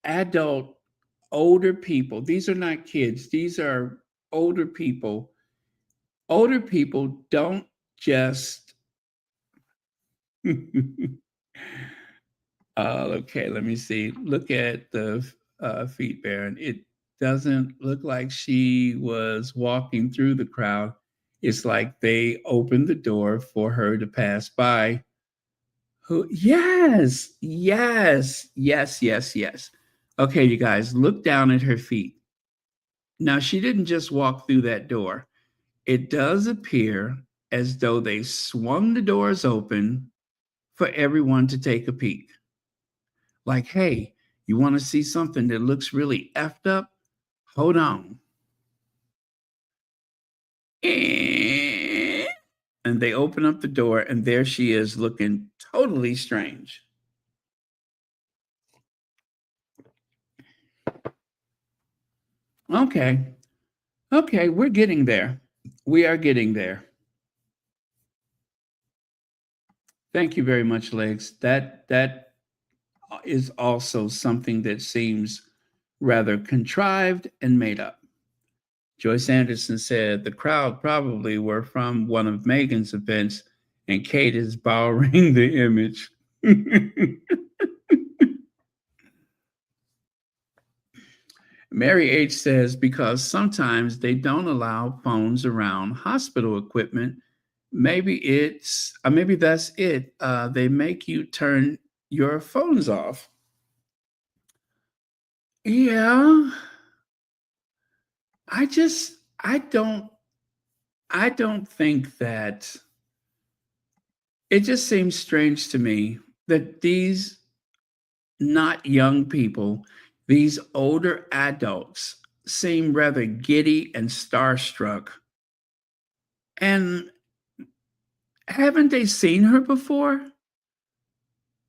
adult, older people, these are not kids, these are older people. Older people don't just okay, let me see. Look at the feet, Baron. It doesn't look like she was walking through the crowd. It's like they opened the door for her to pass by. Who? Yes, yes, yes, yes, yes. Okay, you guys, look down at her feet. Now, she didn't just walk through that door. It does appear as though they swung the doors open for everyone to take a peek. Like, hey, you want to see something that looks really effed up? Hold on. And they open up the door, and there she is looking totally strange. Okay. Okay, we're getting there. We are getting there. Thank you very much, Legs. That is also something that seems rather contrived and made up. Joyce Anderson said the crowd probably were from one of Meghan's events, and Kate is borrowing the image. Mary H says because sometimes they don't allow phones around hospital equipment. Maybe that's it. They make you turn your phones off. Yeah, I just I don't think that it just seems strange to me that these not young people, these older adults seem rather giddy and starstruck. And haven't they seen her before?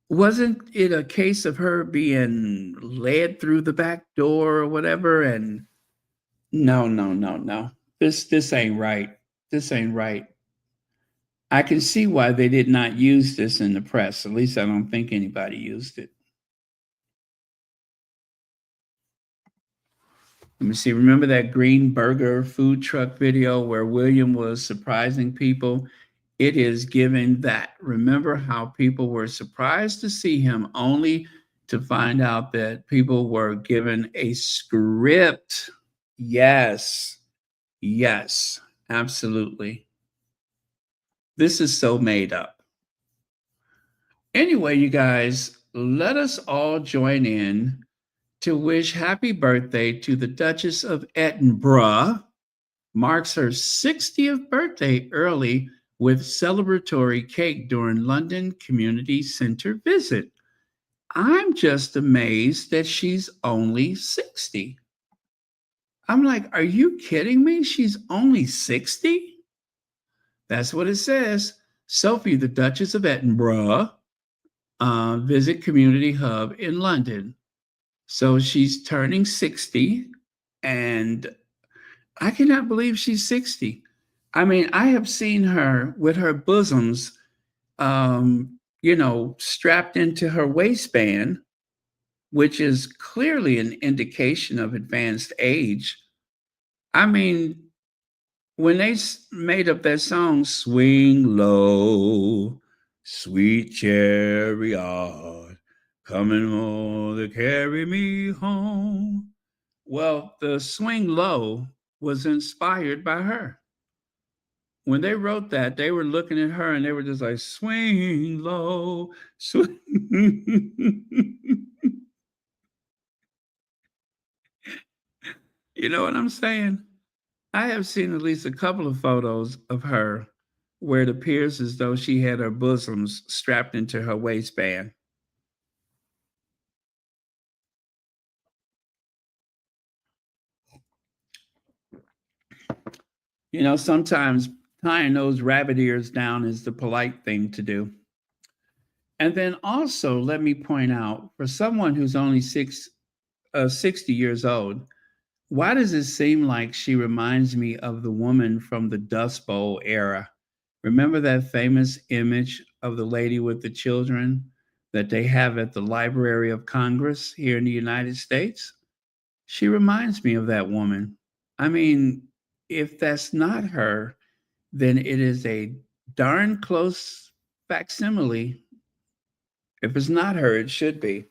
Wasn't it a case of her being led through the back door or whatever? And no, no, no, no. This ain't right. This ain't right. I can see why they did not use this in the press. At least I don't think anybody used it. Let me see. Remember that green burger food truck video where William was surprising people? It is giving that. Remember how people were surprised to see him only to find out that people were given a script. Yes. Yes. Absolutely. This is so made up. Anyway, you guys, let us all join in to wish happy birthday to the Duchess of Edinburgh. Marks her 60th birthday early with celebratory cake during London Community Center visit. I'm just amazed that she's only 60. I'm like, are you kidding me? She's only 60? That's what it says. Sophie, the Duchess of Edinburgh, visit Community Hub in London. So she's turning 60, and I cannot believe she's 60. I mean, I have seen her with her bosoms, strapped into her waistband, which is clearly an indication of advanced age. I mean, when they made up that song, Swing Low, Sweet Chariot, coming more to carry me home. Well, the Swing Low was inspired by her. When they wrote that, they were looking at her and they were just like, swing low, swing. You know what I'm saying? I have seen at least a couple of photos of her where it appears as though she had her bosoms strapped into her waistband. You know, sometimes tying those rabbit ears down is the polite thing to do. And then also, let me point out for someone who's only 60 years old, why does it seem like she reminds me of the woman from the Dust Bowl era? Remember that famous image of the lady with the children that they have at the Library of Congress here in the United States? She reminds me of that woman. I mean, if that's not her, then it is a darn close facsimile. If it's not her, it should be.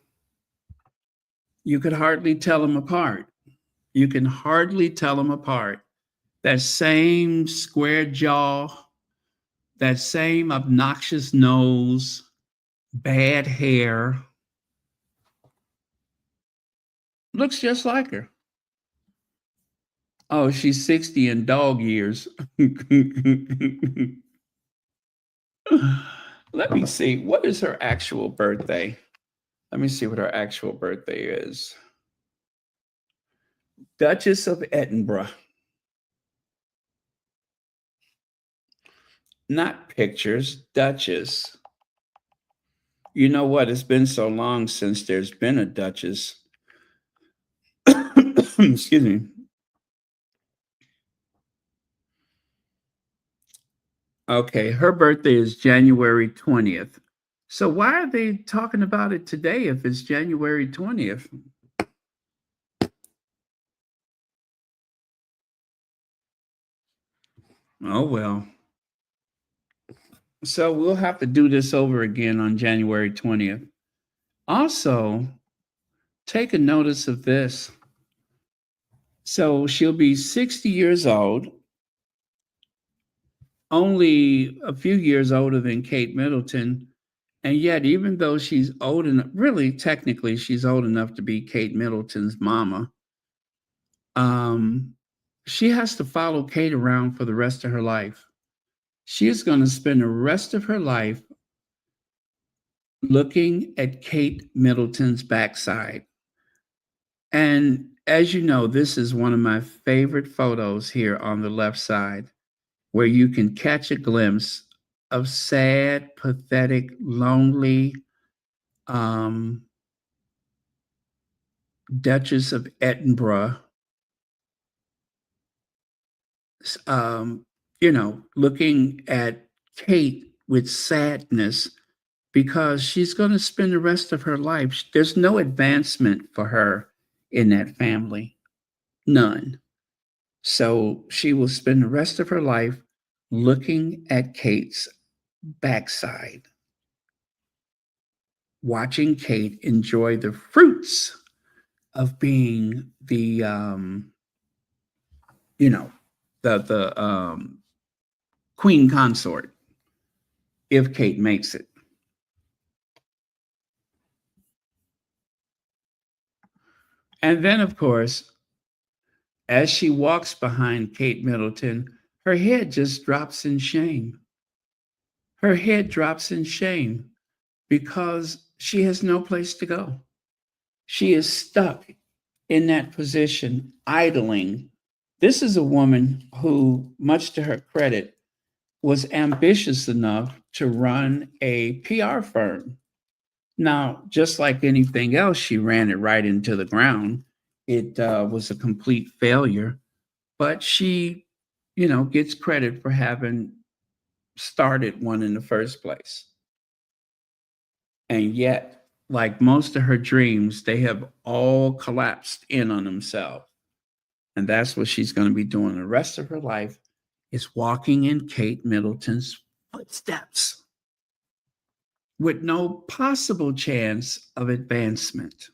You could hardly tell them apart. You can hardly tell them apart. That same square jaw, that same obnoxious nose, bad hair, looks just like her. Oh, she's 60 in dog years. Let me see. What is her actual birthday? Let me see what her actual birthday is. Duchess of Edinburgh. Not pictures, Duchess. You know what? It's been so long since there's been a Duchess. Excuse me. Okay, her birthday is January 20th. So why are they talking about it today if it's January 20th? Oh, well. So we'll have to do this over again on January 20th. Also, take a notice of this. So she'll be 60 years old, only a few years older than Kate Middleton. And yet, even though she's old enough, really technically, she's old enough to be Kate Middleton's mama, um, she has to follow Kate around for the rest of her life. She is going to spend the rest of her life looking at Kate Middleton's backside. And as you know, this is one of my favorite photos here on the left side, where you can catch a glimpse of sad, pathetic, lonely um, Duchess of Edinburgh, um, looking at Kate with sadness because she's going to spend the rest of her life. There's no advancement for her in that family, none. So she will spend the rest of her life looking at Kate's backside, watching Kate enjoy the fruits of being the queen consort if Kate makes it. And then, of course, as she walks behind Kate Middleton, her head just drops in shame. Her head drops in shame because she has no place to go. She is stuck in that position, idling. This is a woman who, much to her credit, was ambitious enough to run a PR firm. Now, just like anything else, she ran it right into the ground. It was a complete failure, but she, gets credit for having started one in the first place. And yet, like most of her dreams, they have all collapsed in on themselves. And that's what she's going to be doing the rest of her life is walking in Kate Middleton's footsteps with no possible chance of advancement.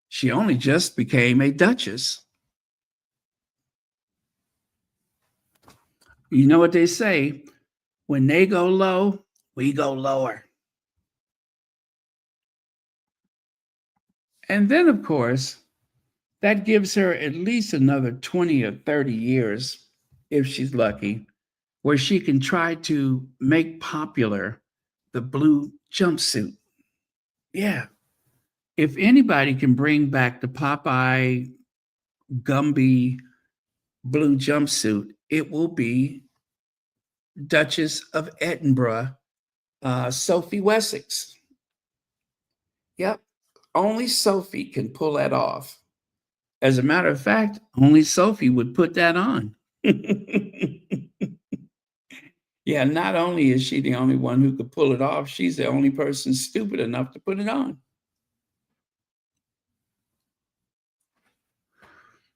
She only just became a duchess. You know what they say? When they go low, we go lower. And then, of course, that gives her at least another 20 or 30 years, if she's lucky, where she can try to make popular the blue jumpsuit. Yeah. If anybody can bring back the Popeye Gumby blue jumpsuit, it will be Duchess of Edinburgh, Sophie Wessex. Yep. Only Sophie can pull that off. As a matter of fact, only Sophie would put that on. Yeah, not only is she the only one who could pull it off, she's the only person stupid enough to put it on.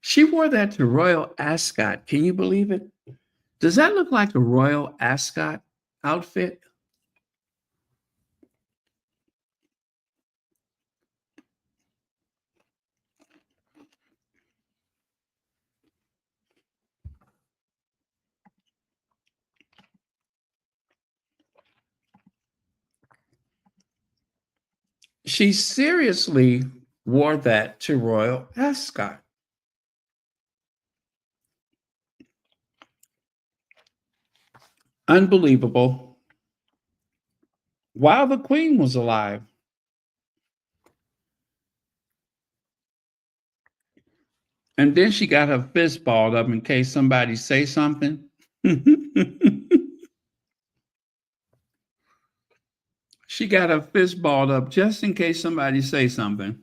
She wore that to Royal Ascot. Can you believe it? Does that look like a Royal Ascot outfit? She seriously wore that to Royal Ascot. Unbelievable. While the Queen was alive. And then she got her fist balled up in case somebody say something. She got her fist balled up just in case somebody say something.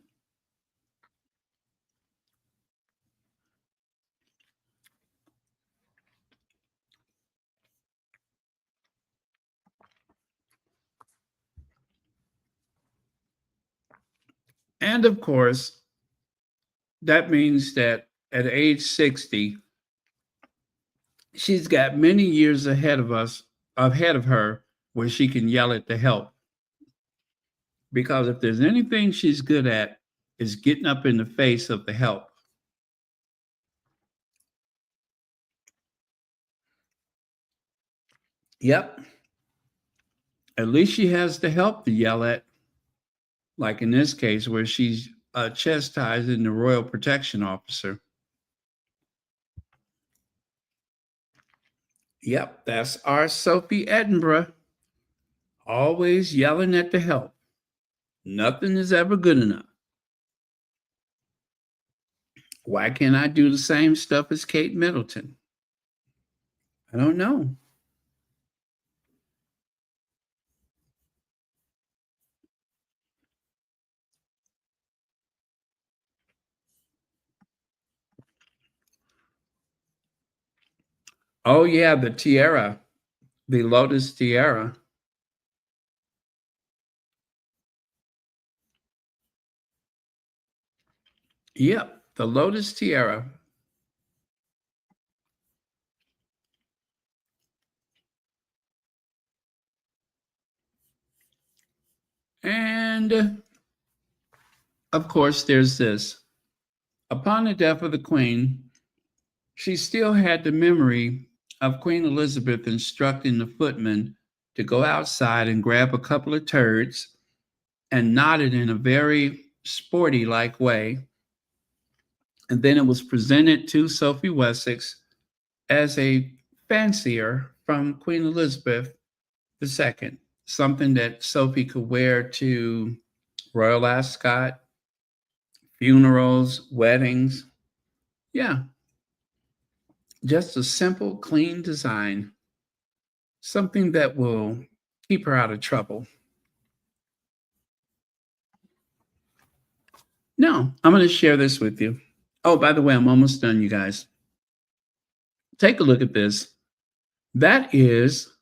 And of course, that means that at age 60, she's got many years ahead of her, where she can yell at the help. Because if there's anything she's good at, is getting up in the face of the help. Yep. At least she has the help to yell at, like in this case, where she's chastising the royal protection officer. Yep, that's our Sophie Edinburgh, always yelling at the help. Nothing is ever good enough. Why can't I do the same stuff as Kate Middleton? I don't know. Oh, yeah, the tiara, the lotus tiara. Yep, the lotus tiara. And of course, there's this. Upon the death of the Queen, she still had the memory of Queen Elizabeth instructing the footman to go outside and grab a couple of turds and nodded in a very sporty like way. And then it was presented to Sophie Wessex as a fancier from Queen Elizabeth II, something that Sophie could wear to Royal Ascot, funerals, weddings. Yeah, just a simple, clean design, something that will keep her out of trouble. No, I'm going to share this with you. Oh, by the way, I'm almost done, you guys. Take a look at this. That is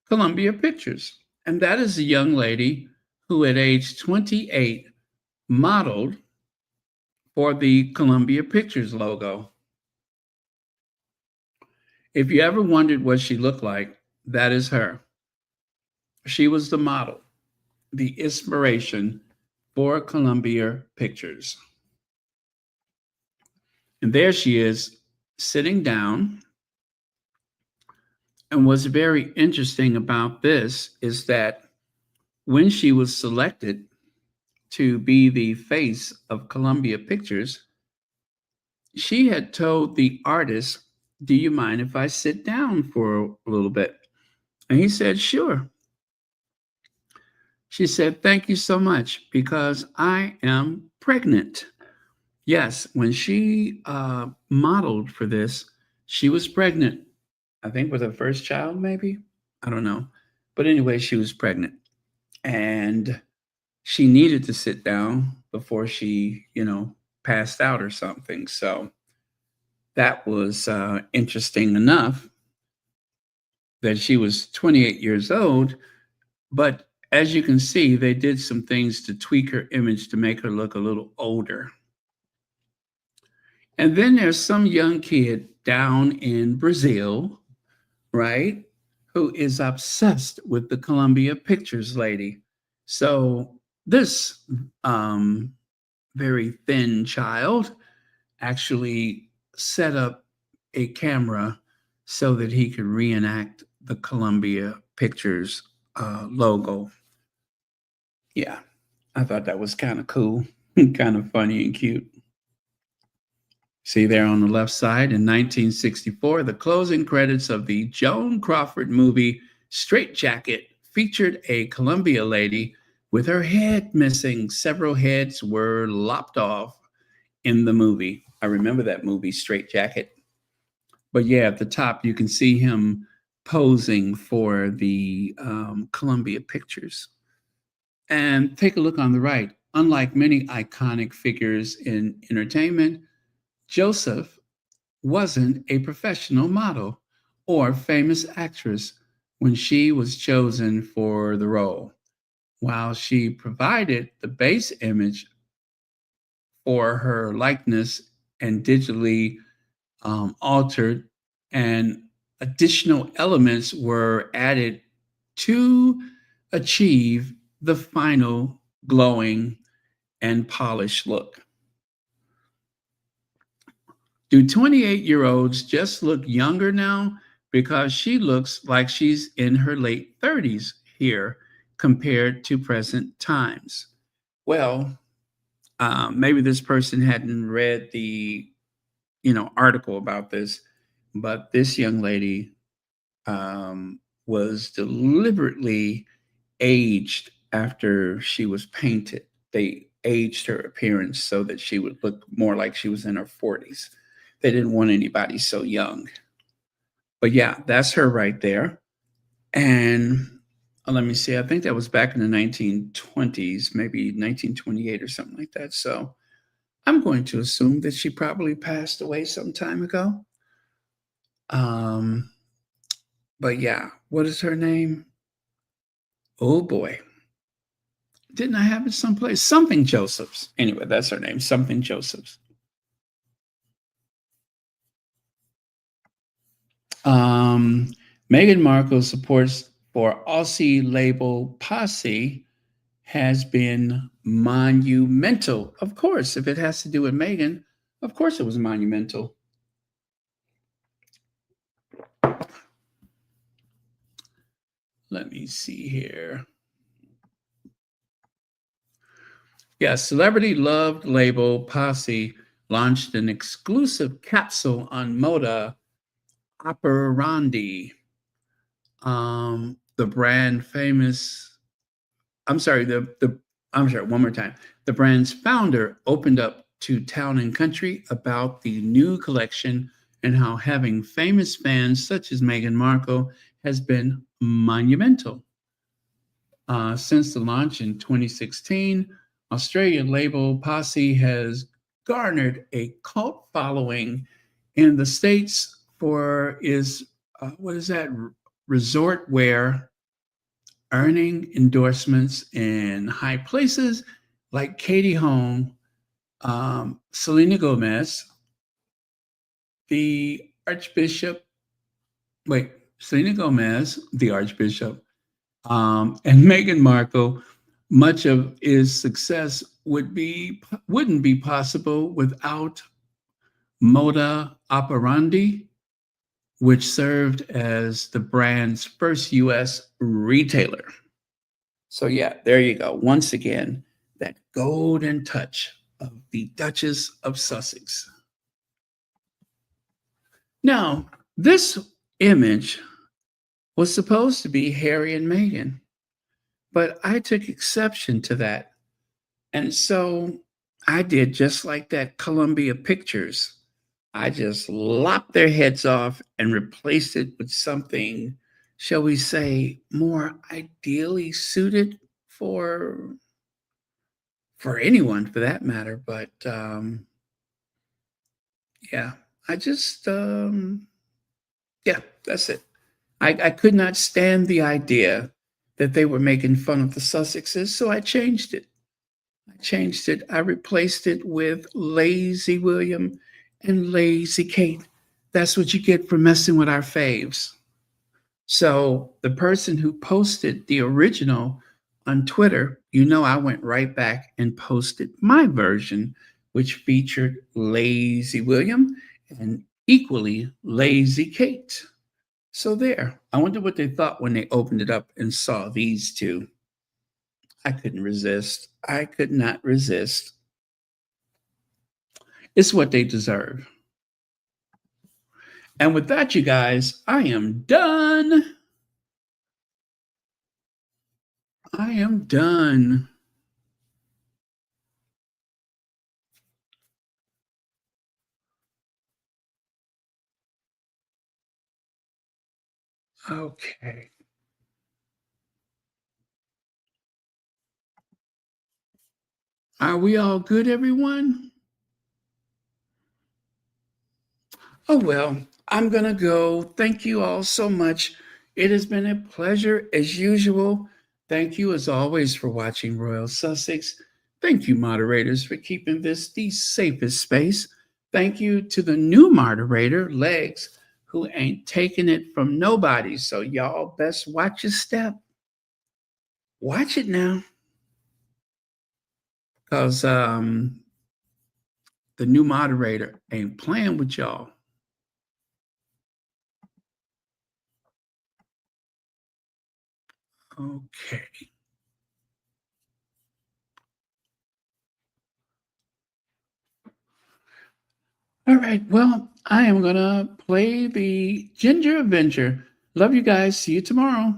Columbia Pictures. And that is a young lady who, at age 28, modeled for the Columbia Pictures logo. If you ever wondered what she looked like, that is her. She was the model, the inspiration for Columbia Pictures. And there she is sitting down. And what's very interesting about this is that when she was selected to be the face of Columbia Pictures, she had told the artist do you mind if I sit down for a little bit? And he said, sure. She said, thank you so much because I am pregnant. Yes, when she modeled for this, she was pregnant. I think with her first child, maybe. I don't know. But anyway, she was pregnant. And she needed to sit down before she, passed out or something. So that was interesting enough that she was 28 years old. But as you can see, they did some things to tweak her image to make her look a little older. And then there's some young kid down in Brazil, right, who is obsessed with the Columbia Pictures lady. So this very thin child actually set up a camera so that he could reenact the Columbia Pictures logo. Yeah, I thought that was kind of cool, kind of funny and cute. See there on the left side, in 1964, the closing credits of the Joan Crawford movie Straight Jacket featured a Columbia lady with her head missing. Several heads were lopped off in the movie. I remember that movie, Straight Jacket. But yeah, at the top, you can see him posing for the Columbia Pictures. And take a look on the right. Unlike many iconic figures in entertainment, Joseph wasn't a professional model or famous actress when she was chosen for the role. While she provided the base image for her likeness and digitally altered, and additional elements were added to achieve the final glowing and polished look. Do 28-year-olds just look younger now? Because she looks like she's in her late 30s here compared to present times. Well, maybe this person hadn't read the article about this, but this young lady was deliberately aged after she was painted. They aged her appearance so that she would look more like she was in her 40s. They didn't want anybody so young. But yeah, that's her right there. And let me see, I think that was back in the 1920s, maybe 1928 or something like that. So I'm going to assume that she probably passed away some time ago. But yeah, what is her name? Oh boy. Didn't I have it someplace? Something Josephs. Anyway, that's her name, something Josephs. Meghan Markle's supports for Aussie label Posse has been monumental. Of course, if it has to do with Meghan, of course it was monumental. Let me see here. Yeah, celebrity loved label Posse launched an exclusive capsule on Moda Operandi. The brand famous, I'm sorry, one more time. The brand's founder opened up to Town and Country about the new collection and how having famous fans such as Meghan Markle has been monumental. Since the launch in 2016, Australian label Posse has garnered a cult following in the States for resort wear, earning endorsements in high places like Katie Holmes, Selena Gomez, the Archbishop, Selena Gomez, the Archbishop, and Meghan Markle. Much of his success wouldn't be possible without Moda Operandi, which served as the brand's first U.S. retailer. So yeah, there you go. Once again, that golden touch of the Duchess of Sussex. Now, this image was supposed to be Harry and Meghan, but I took exception to that. And so I did just like that Columbia Pictures. I just lopped their heads off and replaced it with something, shall we say, more ideally suited for anyone for that matter. But yeah, I just yeah, that's it. I could not stand the idea that they were making fun of the Sussexes, so I changed it. I replaced it with Lazy William and Lazy Kate. That's what you get for messing with our faves. So the person who posted the original on Twitter, I went right back and posted my version, which featured Lazy William and equally Lazy Kate. So there. I wonder what they thought when they opened it up and saw these two. I couldn't resist. I could not resist. It's what they deserve. And with that, you guys, I am done. I am done. Okay. Are we all good, everyone? Oh, well, I'm going to go. Thank you all so much. It has been a pleasure as usual. Thank you, as always, for watching Royal Sussex. Thank you, moderators, for keeping this the safest space. Thank you to the new moderator, Legs, who ain't taking it from nobody. So, y'all best watch your step. Watch it now. Because the new moderator ain't playing with y'all. Okay. All right. Well, I am going to play the Ginger Avenger. Love you guys. See you tomorrow.